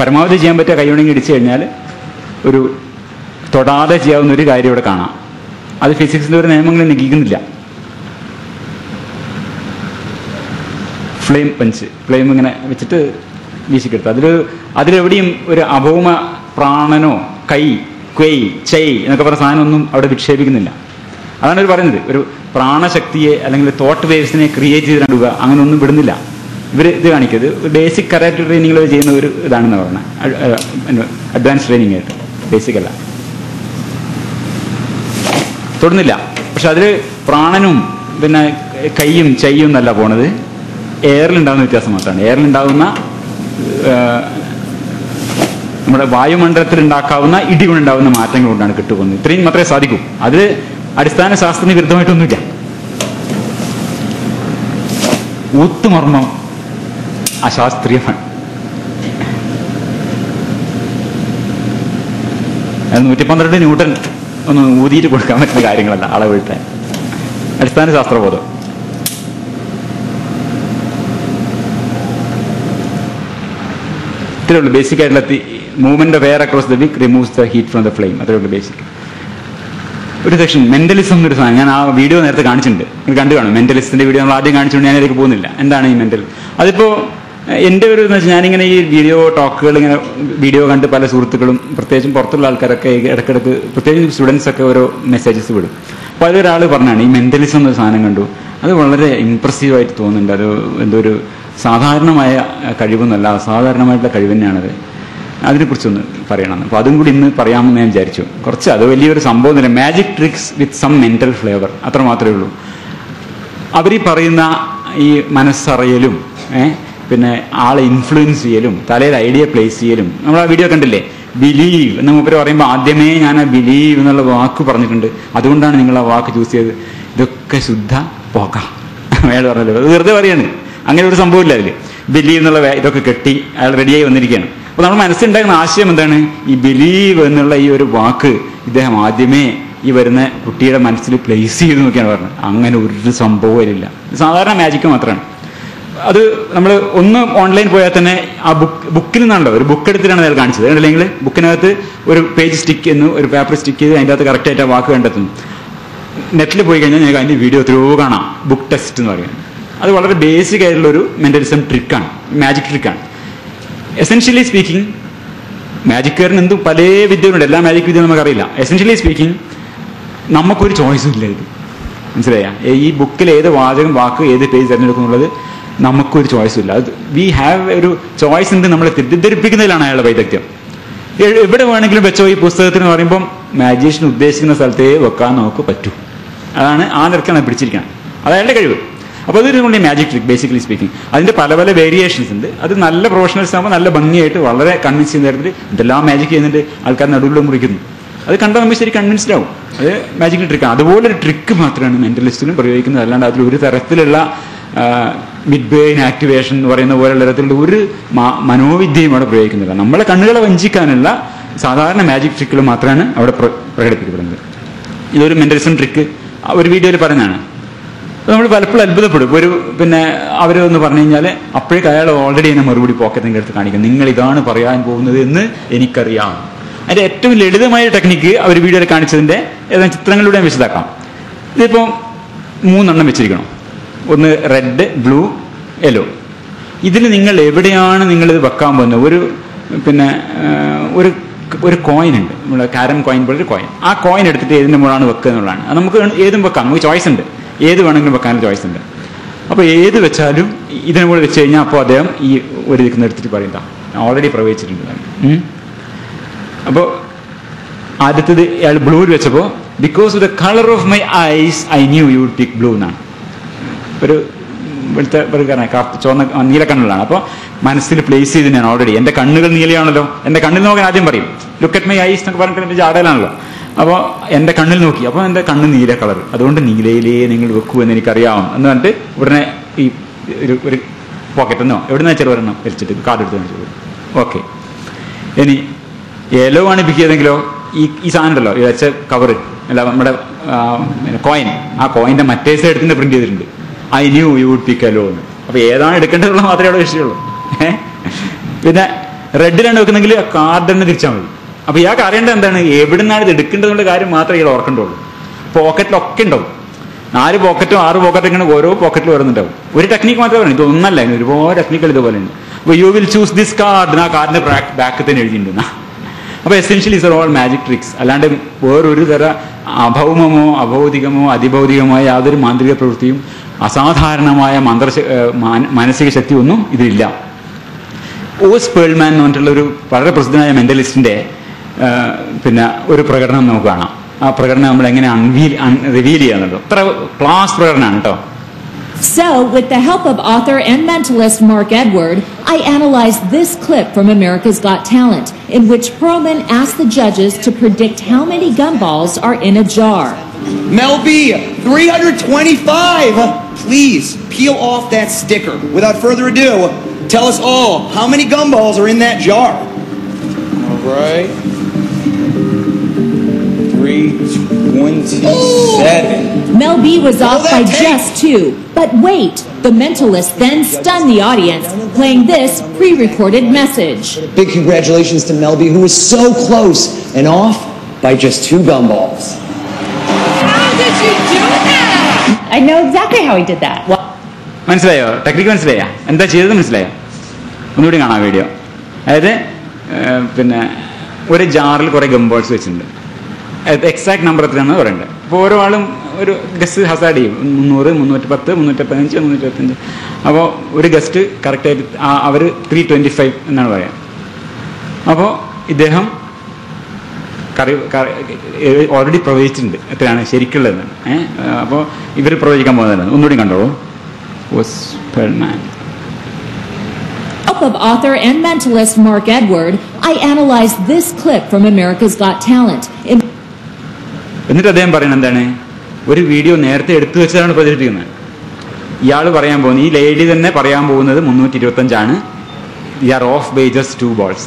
പരമാവധി ചെയ്യാൻ പറ്റുക കൈകൊണ്ടെങ്കിൽ ഇടിച്ചു കഴിഞ്ഞാൽ ഒരു തൊടാതെ ചെയ്യാവുന്ന ഒരു കാര്യം ഇവിടെ കാണാം. അത് ഫിസിക്സിന്റെ ഒരു നിയമങ്ങൾ ലംഘിക്കുന്നില്ല. ഫ്ലെയിം പഞ്ച്, ഫ്ലെയിം ഇങ്ങനെ വെച്ചിട്ട് വീശിക്കെടുത്ത് അതിലെവിടെയും ഒരു അഭൗമ പ്രാണനോ കൈ ക്വയ് ചൈ എന്നൊക്കെ പറഞ്ഞ സാധനമൊന്നും അവിടെ വിക്ഷേപിക്കുന്നില്ല. അതാണ് ഇവർ പറയുന്നത്. ഒരു പ്രാണശക്തിയെ അല്ലെങ്കിൽ തോട്ട് വേവ്സിനെ ക്രിയേറ്റ് ചെയ്തിടുക അങ്ങനെ ഒന്നും വിടുന്നില്ല ഇവർ. ഇത് കാണിക്കത് ബേസിക് കരാട്ടെ ട്രെയിനിങ്ങിൽ ചെയ്യുന്ന ഒരു ഇതാണെന്ന് പറഞ്ഞത്. അഡ്വാൻസ് ട്രെയിനിങ് ആയിട്ട് ബേസിക് അല്ല, തൊടുന്നില്ല. പക്ഷെ അതിൽ പ്രാണനും പിന്നെ കൈയും ചൈയും എന്നല്ല പോണത്, എയറിലുണ്ടാകുന്ന വ്യത്യാസം മാത്രമാണ്. എയറിലുണ്ടാകുന്ന നമ്മുടെ വായുമണ്ഡലത്തിൽ ഉണ്ടാക്കാവുന്ന ഇടികൊണ്ടുണ്ടാകുന്ന മാറ്റങ്ങൾ കൊണ്ടാണ് കിട്ടുപോകുന്നത്. ഇത്രയും മാത്രമേ സാധിക്കൂ. അത് അടിസ്ഥാന ശാസ്ത്രത്തിന് വിരുദ്ധമായിട്ടൊന്നുമില്ല. ഊത്തുമർമ്മം അശാസ്ത്രീയമാണ്. 112 ന്യൂട്ടൺ ഒന്ന് ഊതിയിട്ട് കൊടുക്കാൻ പറ്റുന്ന കാര്യങ്ങളല്ല അളവെടുത്താൻ. അടിസ്ഥാന ശാസ്ത്രബോധം. ഇത്രേ ഉള്ളൂ ബേസിക് ആയിട്ടുള്ള movement of air across the wick removes the heat from the flame. അത്രേ ഉള്ളൂ ബേസിക്. ഒരു സെക്ഷൻ മെന്റലിസം എന്നൊരു സാധനം ഞാൻ ആ വീഡിയോ നേരത്തെ കാണിച്ചിട്ടുണ്ട്, നിങ്ങൾ കണ്ടു കാണും. മെന്റലിസ്റ്റിന്റെ വീഡിയോ നമ്മൾ ആദ്യം കാണിച്ചുകൊണ്ട് ഞാൻ അതിലേക്ക് പോകുന്നില്ല. എന്താണ് ഈ മെന്റൽ? അതിപ്പോ എൻ്റെ ഒരു എന്ന് വെച്ചാൽ ഞാനിങ്ങനെ ഈ വീഡിയോ ടോക്കുകൾ ഇങ്ങനെ വീഡിയോ കണ്ട് പല സുഹൃത്തുക്കളും പ്രത്യേകിച്ചും പുറത്തുള്ള ആൾക്കാരൊക്കെ ഇടയ്ക്കിടയ്ക്ക് പ്രത്യേകിച്ച് സ്റ്റുഡൻസ് ഒക്കെ ഓരോ മെസ്സേജസ് വിടും. അപ്പോൾ അതിലൊരാൾ പറഞ്ഞാണ് ഈ മെന്റലിസം എന്നൊരു സാധനം കണ്ടു, അത് വളരെ ഇമ്പ്രസീവായിട്ട് തോന്നുന്നുണ്ട്, അത് എന്തോ ഒരു സാധാരണമായ കഴിവൊന്നുമല്ല, അസാധാരണമായിട്ടുള്ള കഴിവ് തന്നെയാണത്, അതിനെക്കുറിച്ചൊന്ന് പറയണം. അപ്പോൾ അതും കൂടി ഇന്ന് പറയാമെന്ന് ഞാൻ വിചാരിച്ചു. കുറച്ച് അത് വലിയൊരു സംഭവം തന്നെ, magic tricks with some mental flavour, അത്ര മാത്രമേ ഉള്ളൂ. അവർ പറയുന്ന ഈ മനസ്സറിയലും പിന്നെ ആളെ ഇൻഫ്ലുവൻസ് ചെയ്യലും തലയിൽ ഐഡിയ പ്ലേസ് ചെയ്യലും, നമ്മൾ ആ വീഡിയോ കണ്ടില്ലേ, ബിലീവ് എന്ന് മൂപ്പര് പറയുമ്പോൾ ആദ്യമേ ഞാൻ ആ ബിലീവ് എന്നുള്ള വാക്ക് പറഞ്ഞിട്ടുണ്ട്, അതുകൊണ്ടാണ് നിങ്ങൾ ആ വാക്ക് ചൂസ് ചെയ്തത്. ഇതൊക്കെ ശുദ്ധ പോകാം അയാൾ പറഞ്ഞല്ലോ, അത് വെറുതെ പറയാണ്, അങ്ങനെ ഒരു സംഭവമില്ല അതിൽ. ബിലീവ് എന്നുള്ള ഇതൊക്കെ കെട്ടി അയാൾ റെഡിയായി വന്നിരിക്കുകയാണ്. അപ്പോൾ നമ്മുടെ മനസ്സിലുണ്ടാകുന്ന ആശയം എന്താണ്? ഈ ബിലീവ് എന്നുള്ള ഈ ഒരു വാക്ക് ഇദ്ദേഹം ആദ്യമേ ഈ വരുന്ന കുട്ടിയുടെ മനസ്സിൽ പ്ലേസ് ചെയ്ത് നോക്കിയാണ് പറഞ്ഞത്. അങ്ങനെ ഒരു സംഭവമില്ല, സാധാരണ മാജിക്ക് മാത്രമാണ് അത്. നമ്മൾ ഒന്ന് ഓൺലൈൻ പോയാൽ തന്നെ ആ ബുക്കിൽ നിന്നാണല്ലോ, ഒരു ബുക്ക് എടുത്തിട്ടാണ് അയാൾ കാണിച്ചത്. അല്ലെങ്കിൽ ബുക്കിനകത്ത് ഒരു പേജ് സ്റ്റിക്ക് ചെയ്യുന്നു, ഒരു പേപ്പർ സ്റ്റിക്ക് ചെയ്ത് അതിൻ്റെ അകത്ത് കറക്റ്റായിട്ട് ആ വാക്ക് കണ്ടെത്തുന്നു. നെറ്റിൽ പോയി കഴിഞ്ഞാൽ ഞങ്ങൾക്ക് അതിൻ്റെ വീഡിയോ എത്രയോ കാണാം, ബുക്ക് ടെസ്റ്റ് എന്ന് പറയുന്നത്. അത് വളരെ ബേസിക് ആയിട്ടുള്ളൊരു മെന്റലിസം ട്രിക്കാണ്, മാജിക് ട്രിക്കാണ്. എസെൻഷ്യലി സ്പീക്കിംഗ്, മാജിക്കാരന് എന്തും പല വിദ്യകളുണ്ട്, എല്ലാ മാജിക് വിദ്യ നമുക്കറിയില്ല. എസെൻഷ്യലി സ്പീക്കിംഗ് നമുക്കൊരു ചോയ്സും ഇല്ല. ഇത് മനസ്സിലായ? ഈ ബുക്കിൽ ഏത് വാക്ക് ഏത് പേജ് തിരഞ്ഞെടുക്കുന്നുള്ളത് നമുക്കൊരു ചോയ്സും ഇല്ല. അത് വി ഹാവ് ഒരു ചോയ്സ് ഉണ്ട്. നമ്മളെ തെറ്റിദ്ധരിപ്പിക്കുന്നതിലാണ് അയാളുടെ വൈദഗ്ധ്യം. എവിടെ വേണമെങ്കിലും വെച്ചോ ഈ പുസ്തകത്തിന് പറയുമ്പം മാജീഷ്യൻ ഉദ്ദേശിക്കുന്ന സ്ഥലത്തേ വെക്കാൻ നമുക്ക് പറ്റൂ. അതാണ് ആ നിരക്കാണ് പിടിച്ചിരിക്കണം, അത് അയാളുടെ കഴിവ്. അപ്പോൾ അതൊരു നമ്മുടെ മാജിക് ട്രിക്ക് ബേസിക്കലി സ്പീക്കിംഗ്. അതിൻ്റെ പല പല വേരിയേഷൻസ് ഉണ്ട്. അത് നല്ല പ്രൊഫഷണൽസ് ആകുമ്പോൾ നല്ല ഭംഗിയായിട്ട് വളരെ കൺവിൻസ് ചെയ്യുന്ന തരത്തിൽ എന്തെല്ലാം മാജിക് ചെയ്യുന്നുണ്ട്, ആൾക്കാർ നടുവിലും മുറിക്കുന്നു. അത് കണ്ടാൽ നമ്മൾ ശരി കൺവിൻസ്ഡ് ആവും. അത് മാജിക്കൽ ട്രിക്കാണ്. അതുപോലൊരു ട്രിക്ക് മാത്രമാണ് മെന്റലിസ്റ്റിനും പ്രയോഗിക്കുന്നത്. അല്ലാണ്ട് അതിലൊരു തരത്തിലുള്ള മിഡ് ബ്രെയിൻ ആക്ടിവേഷൻ എന്ന് പറയുന്ന പോലുള്ള തരത്തിലുള്ള ഒരു മനോവിദ്യയും അവിടെ പ്രയോഗിക്കുന്നില്ല. നമ്മളെ കണ്ണുകളെ വഞ്ചിക്കാനുള്ള സാധാരണ മാജിക് ട്രിക്കുകൾ മാത്രമാണ് അവിടെ പ്രകടിപ്പിക്കപ്പെടുന്നത്. ഇതൊരു മെന്റലിസം ട്രിക്ക് ഒരു വീഡിയോയിൽ പറഞ്ഞതാണ്. നമ്മൾ പലപ്പോഴും അത്ഭുതപ്പെടും. ഒരു പിന്നെ അവരൊന്ന് പറഞ്ഞു കഴിഞ്ഞാൽ അപ്പോഴേക്ക് അയാൾ ഓൾറെഡി എന്നെ മറുപടി പോക്കറ്റിൻ്റെ അടുത്ത് കാണിക്കും, നിങ്ങൾ ഇതാണ് പറയാൻ പോകുന്നത് എന്ന് എനിക്കറിയാം. അതിൻ്റെ ഏറ്റവും ലളിതമായ ടെക്നിക്ക് അവർ വീഡിയോയിൽ കാണിച്ചതിൻ്റെ ഏതാനും ചിത്രങ്ങളിലൂടെ ഞാൻ വിശദാക്കാം. ഇതിപ്പോൾ 3 വെച്ചിരിക്കണം. ഒന്ന് റെഡ്, ബ്ലൂ, യെല്ലോ. ഇതിൽ നിങ്ങൾ എവിടെയാണ് നിങ്ങളിത് വെക്കാൻ പോകുന്നത്? പിന്നെ ഒരു കോയിൻ ഉണ്ട്, നമ്മുടെ കാരം കോയിൻ പോലൊരു കോയിൻ. ആ കോയിൻ എടുത്തിട്ട് ഏതിൻ്റെ മുകളാണ് വെക്കുക എന്നുള്ളതാണ്. അത് നമുക്ക് ഏതും വെക്കാം, നമുക്ക് ചോയ്സ് ഉണ്ട്, ഏത് വേണമെങ്കിലും വെക്കാനുള്ള ചോയ്സ് ഉണ്ട്. അപ്പോൾ ഏത് വെച്ചാലും ഇതിനെ കൂടെ വെച്ച് കഴിഞ്ഞാൽ അപ്പോൾ അദ്ദേഹം ഈ ഒരു ദിക്കുന്ന എടുത്തിട്ട് പറയുന്ന ഓൾറെഡി പ്രവചിച്ചിട്ടുണ്ട്. അപ്പോൾ ആദ്യത്തേത് അയാൾ ബ്ലൂവിൽ വെച്ചപ്പോൾ because of the colour of my eyes I knew you would pick blue എന്നാണ്. ഒരു വെളുത്ത ചുവന്ന നീലക്കണ്ണുകളാണ്. അപ്പോൾ മനസ്സിൽ പ്ലേസ് ചെയ്ത് ഞാൻ ഓൾറെഡി എൻ്റെ കണ്ണുകൾ നീലയാണല്ലോ, എൻ്റെ കണ്ണിൽ നോക്കാൻ ആദ്യം പറയും, ലുക്ക് അറ്റ് മൈ ഐസ് എന്നൊക്കെ പറഞ്ഞിട്ട് എൻ്റെ ജാടയിലാണല്ലോ. അപ്പോൾ എൻ്റെ കണ്ണിൽ നോക്കി, അപ്പോൾ എൻ്റെ കണ്ണ് നീല കളർ, അതുകൊണ്ട് നീലയിലേ നിങ്ങൾ വെക്കൂ എന്ന് എനിക്കറിയാം എന്ന് പറഞ്ഞിട്ട് ഉടനെ ഈ ഒരു പോക്കറ്റെന്നോ എവിടെ നിന്ന് വെച്ചാൽ ഒരെണ്ണം വലിച്ചിട്ട് കാർഡ് എടുത്ത് വെച്ചു. ഓക്കെ, ഇനി യെല്ലോ ആണ് പിക്ക് ചെയ്തെങ്കിലോ ഈ സാധനം ഉണ്ടല്ലോ, ഈ വെച്ച കവറ് അല്ല നമ്മുടെ കോയിൻ, ആ കോയിൻ്റെ മറ്റേ സൈഡത്തിൻ്റെ പ്രിന്റ് ചെയ്തിട്ടുണ്ട്, I knew you would pick yellow എന്ന്. അപ്പോൾ ഏതാണ് എടുക്കേണ്ടതുള്ള മാത്രമേ അവിടെ വിഷയമുള്ളൂ. പിന്നെ റെഡിലാണ് വെക്കുന്നെങ്കിൽ ആ കാർഡ് തന്നെ തിരിച്ചാൽ മതി. അപ്പോൾ ഇയാൾക്ക് അറിയേണ്ടത് എന്താണ്, എവിടെ നിന്നാണ് ഇത് എടുക്കേണ്ടതുള്ള കാര്യം മാത്രമേ ഇയാൾ ഓർക്കേണ്ടുള്ളൂ. പോക്കറ്റിലൊക്കെ ഉണ്ടാവും, 4 പോക്കറ്റോ 6 പോക്കറ്റോ ഇങ്ങനെ ഓരോ പോക്കറ്റിൽ വരുന്നുണ്ടാവും. ഒരു ടെക്നിക്ക് മാത്രമേ പറയൂ, ഇതൊന്നല്ല, ഇങ്ങനെ ഒരുപാട് ടെക്നിക്കുകൾ ഇതുപോലെ ഉണ്ട്. അപ്പോൾ you will choose this card, ആ കാർഡിന്റെ ബാക്ക് തന്നെ എഴുതിയിട്ടുണ്ടെന്നാ. അപ്പോൾ essentially is all magic tricks. അല്ലാണ്ട് വേറൊരു തര അഭൗമമോ അഭൗതികമോ അതിഭൗതികമായ യാതൊരു മാന്ത്രിക പ്രവൃത്തിയും അസാധാരണമായ മാനസിക ശക്തി ഒന്നും ഇതിലില്ല. ഓസ് പേൾമാൻ എന്ന് പറഞ്ഞിട്ടുള്ള ഒരു വളരെ പ്രസിദ്ധനായ മെന്റലിസ്റ്റിന്റെ പിന്നെ ഒരു പ്രകടനം നമുക്ക് കാണാം. ആ പ്രകടനം നമ്മൾ എങ്ങനെ റിവീൽ ചെയ്യാന്നുള്ളൂ. അത്ര ക്ലാസ് പ്രകടനമാണ് കേട്ടോ. So, with the help of author and mentalist Mark Edward, I analyzed this clip from America's Got Talent, in which Perlman asked the judges to predict how many gumballs are in a jar. Mel B, 325. please peel off that sticker. Without further ado, tell us all how many gumballs are in that jar. All right. 327. Mel B was off by just 2. But wait, the mentalist then stunned the audience, playing this pre-recorded message. Big congratulations to Mel B, who was so close and off by just 2 gumballs. How did you do that? I know exactly how he did that. മനസ്സിലായോ? Technique മനസ്സിലായോ? എന്താ ചെയ്തത് മനസ്സിലായോ? ഒന്നുകൂടി കാണാം video. അതായത് പിന്നെ ഒരു ജാറിൽ കുറേ ഗംബോൾസ് വെച്ചിട്ടുണ്ട്. എക്സാക്ട് നമ്പർ എത്രയാണെന്ന് പറയണ്ടത്. അപ്പോൾ ഓരോ ആളും ഒരു ഗസ്റ്റ് ഹസാഡ് ചെയ്യും. 300, 310, 315, 325. അപ്പോൾ ഒരു ഗസ്റ്റ് കറക്റ്റായിട്ട് അവർ 325 എന്നാണ് പറയാം. അപ്പോൾ ഇദ്ദേഹം ഓൾറെഡി പ്രവചിച്ചിട്ടുണ്ട് എത്രയാണ് ശരിക്കുള്ളതെന്ന്. അപ്പോൾ ഇവർ പ്രവചിക്കാൻ പോകുന്നതാണ്. ഒന്നുകൂടി കണ്ടോളൂ. Of author and mentalist Mark Edward, I analyzed this clip from America's Got Talent. എന്നിട്ട് അദ്ദേഹം പറയുന്നത് എന്താണ്? ഒരു വീഡിയോ നേരത്തെ എടുത്തു വെച്ചതാണ് പ്രചരിപ്പിക്കുന്നത്. ഇയാൾ പറയാൻ പോകുന്നത്, ഈ ലേഡി തന്നെ പറയാൻ പോകുന്നത് 325 we are off by just 2 balls.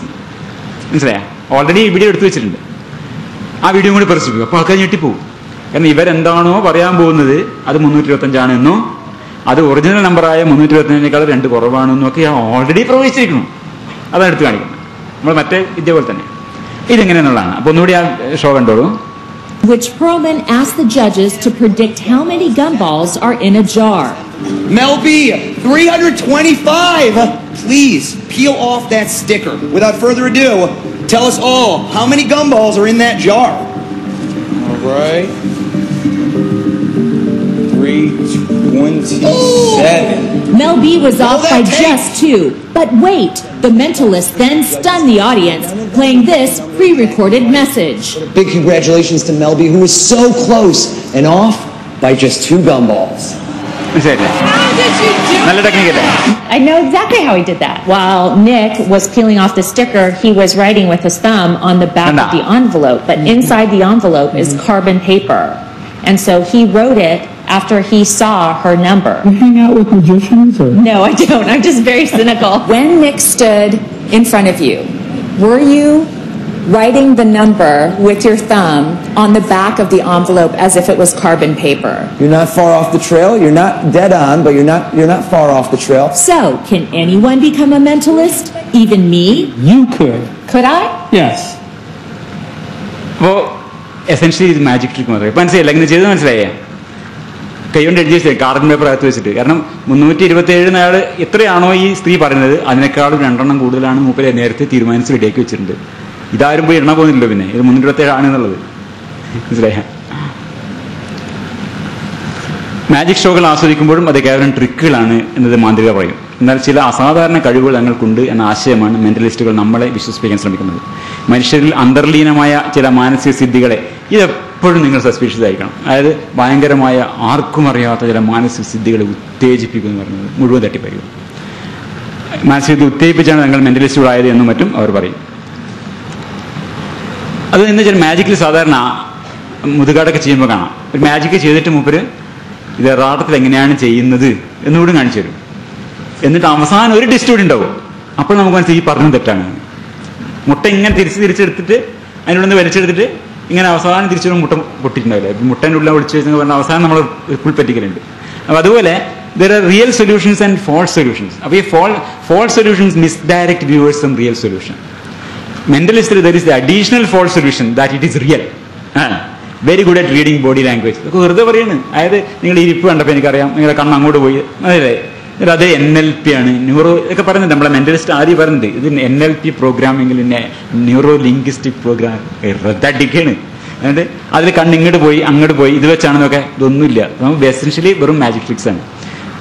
മനസ്സിലായ? ഓൾറെഡി ഈ വീഡിയോ എടുത്തു വെച്ചിട്ടുണ്ട്. ആ വീഡിയോ കൂടി പ്രദർശിപ്പിക്കും. അപ്പോൾ ആൾക്കാർ ഞെട്ടിപ്പോവും. കാരണം ഇവരെന്താണോ പറയാൻ പോകുന്നത് അത് 325 എന്നും അത് ഒറിജിനൽ നമ്പറായ 325 2 കുറവാണെന്നും ഒക്കെ ഓൾറെഡി പ്രവചിച്ചിരിക്കുന്നു. അതാണ് എടുത്ത് കാണിക്കുന്നത്. നമ്മൾ മറ്റേ ഇതേപോലെ തന്നെ ഇതെങ്ങനെയാണെന്നുള്ളതാണ്. അപ്പോൾ ഒന്നുകൂടി ആ ഷോ കണ്ടോളൂ. Which Perlman asked the judges to predict how many gumballs are in a jar. Mel B, 325. Please peel off that sticker. Without further ado, tell us all how many gumballs are in that jar. All right. 327. Mel B was off by just 2. But wait, the mentalist then stunned the audience, playing this pre-recorded message. Big congratulations to Mel B, who was so close and off by just 2 gumballs. How did you do that? I know exactly how he did that. While Nick was peeling off the sticker, he was writing with his thumb on the back of the envelope, but inside the envelope is carbon paper. And so he wrote it after he saw her number. You hang out with magicians? Or? No, I don't. I'm just very cynical. When Nick stood in front of you, were you writing the number with your thumb on the back of the envelope as if it was carbon paper? You're not far off the trail. You're not dead on, but you're not far off the trail. So, can anyone become a mentalist? Even me? You could. Could I? Yes. അപ്പോൾ essentially ഇത് magic trick മാത്രമേ. ഇപ്പം മനസ്സിലായില്ല എങ്ങനെ ചെയ്ത് മനസ്സിലായേ? കൈകൊണ്ട് എഴുതി വെച്ചിട്ട് കാർബൺ പേപ്പർ അകത്ത് വെച്ചിട്ട്. കാരണം 327 അയാൾ എത്രയാണോ ഈ സ്ത്രീ പറയുന്നത് അതിനേക്കാളും 2 എണ്ണം കൂടുതലാണ് മൂപ്പര് നേരത്തെ തീരുമാനിച്ച് റെഡിയാക്കി വെച്ചിട്ടുണ്ട്. ഇതാരും പോയി എണ്ണ പോകുന്നില്ലല്ലോ. പിന്നെ ഇത് 327 ആണെന്നുള്ളത് മനസ്സിലായ? മാജിക് ഷോകൾ ആസ്വദിക്കുമ്പോഴും അത് കേവലം ട്രിക്കുകളാണ് എന്നത് മാന്ത്രിക പറയും. എന്നാൽ ചില അസാധാരണ കഴിവുകൾ ഞങ്ങൾക്കുണ്ട് എന്ന ആശയമാണ് മെന്റലിസ്റ്റുകൾ നമ്മളെ വിശ്വസിപ്പിക്കാൻ ശ്രമിക്കുന്നത്. മനുഷ്യരിൽ അന്തർലീനമായ ചില മാനസിക സിദ്ധികളെ ഇതെപ്പോഴും നിങ്ങൾ സസ്പീഷ്യസ് ആയിരിക്കണം. അതായത് ഭയങ്കരമായ ആർക്കും അറിയാത്ത ചില മാനസിക സിദ്ധികളെ ഉത്തേജിപ്പിക്കുക എന്ന് പറയുന്നത് മുഴുവൻ തട്ടിപ്പറിയും. മാനസിക ഉത്തേജിപ്പിച്ചാണ് ഞങ്ങൾ മെന്റലിസ്റ്റുകളായത് എന്നും മറ്റും അവർ പറയും. അത് എന്ന് വെച്ചാൽ മാജിക്കിൽ സാധാരണ മുതുകാടൊക്കെ ചെയ്യുമ്പോൾ കാണാം. ഒരു മാജിക്ക് ചെയ്തിട്ട് മൂപ്പര് ഇത് യഥാർത്ഥത്തിൽ എങ്ങനെയാണ് ചെയ്യുന്നത് എന്നുകൂടി കാണിച്ചു തരും. എന്നിട്ട് അവസാനം ഒരു ടെസ്റ്റ് കൂടി ഉണ്ടാവും. അപ്പോൾ നമുക്ക് മനസ്സിലായി ഈ പറഞ്ഞത് തെറ്റാണ്. മുട്ട ഇങ്ങനെ തിരിച്ചെടുത്തിട്ട് അതിനുള്ളിൽ നിന്ന് വലിച്ചെടുത്തിട്ട് ഇങ്ങനെ അവസാനം തിരിച്ചു മുട്ട പൊട്ടിയിട്ടുണ്ടാവില്ല. മുട്ടേൻ്റെ ഉള്ളിൽ ഒളിച്ചു വെച്ചെന്ന് പറഞ്ഞാൽ അവസാനം നമ്മൾ ഉൾപ്പറ്റിക്കലുണ്ട്. അപ്പോൾ അതുപോലെ there are real solutions and false solutions. അപ്പോൾ ഈ false solutions misdirect viewers from real solution. Mentalistic, there is the additional false solution that it is real. Very good at reading body language. ഇതൊക്കെ വെറുതെ പറയുന്നത്. അതായത് നിങ്ങൾ ഇരിപ്പ് കണ്ടപ്പോൾ എനിക്കറിയാം നിങ്ങളുടെ കണ്ണ് അങ്ങോട്ട് പോയി അതല്ലേ. അതേ NLP ആണ്, ന്യൂറോ ഇതൊക്കെ പറയുന്നത്. നമ്മളെ മെന്റലിസ്റ്റ് ആദ്യം പറയുന്നത് ഇത് NLP പ്രോഗ്രാമിംഗിൽ ന്യൂറോ ലിംഗ്വിസ്റ്റിക് പ്രോഗ്രാം റദ്ദടിക്കാണ്. അതായത് അതിൽ കണ്ണ് ഇങ്ങോട്ട് പോയി അങ്ങോട്ട് പോയി ഇത് വെച്ചാണെന്നൊക്കെ ഇതൊന്നുമില്ല. നമുക്ക് എസെൻഷ്യലി വെറും മാജിക് ട്രിക്സ് ആണ്.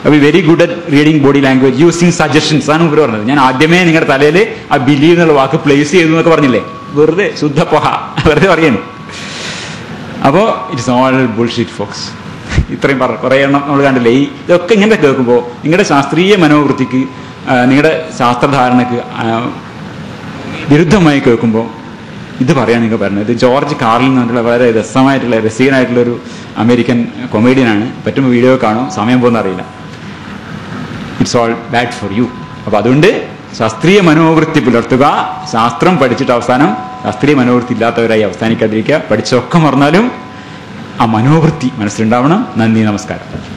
അപ്പോൾ very good at reading body language using suggestions ആണ് ഇവർ പറഞ്ഞത്. ഞാൻ ആദ്യമേ നിങ്ങളുടെ തലയിൽ ആ ബിലീവ് എന്നുള്ള വാക്ക് പ്ലേസ് ചെയ്തു എന്നൊക്കെ പറഞ്ഞില്ലേ. വെറുതെ ശുദ്ധ പൊഹ വെറുതെ പറയാണ്. അപ്പോൾ ഇറ്റ്സ് ഓൾ ബുൾഷിറ്റ് ഫോക്സ്. ഇത്രയും കുറേ എണ്ണം നമ്മൾ കണ്ടില്ലേ. ഇതൊക്കെ ഇങ്ങനെ കേൾക്കുമ്പോൾ നിങ്ങളുടെ ശാസ്ത്രീയ മനോവൃത്തിക്ക് നിങ്ങളുടെ ശാസ്ത്രധാരണക്ക് വിരുദ്ധമായി കേൾക്കുമ്പോൾ ഇത് പറയാൻ നിങ്ങൾ പറഞ്ഞത്. ഇത് ജോർജ് കാർലിൻ എന്ന് പറഞ്ഞിട്ടുള്ള വളരെ രസീകനായിട്ടുള്ളൊരു അമേരിക്കൻ കൊമേഡിയനാണ്. പറ്റുമ്പോൾ വീഡിയോ കാണും, സമയം പോകുന്ന അറിയില്ല. It's all bad for you. അപ്പോൾ അതുകൊണ്ട് ശാസ്ത്രീയ മനോവൃത്തി പുലർത്തുക. ശാസ്ത്രം പഠിച്ചിട്ട് അവസാനം ശാസ്ത്രീയ മനോവൃത്തി ഇല്ലാത്തവരായി അവസാനിക്കാതിരിക്കുക. പഠിച്ചൊക്കെ മറന്നാലും ആ മനോവൃത്തി മനസ്സിലുണ്ടാവണം. നന്ദി, നമസ്കാരം.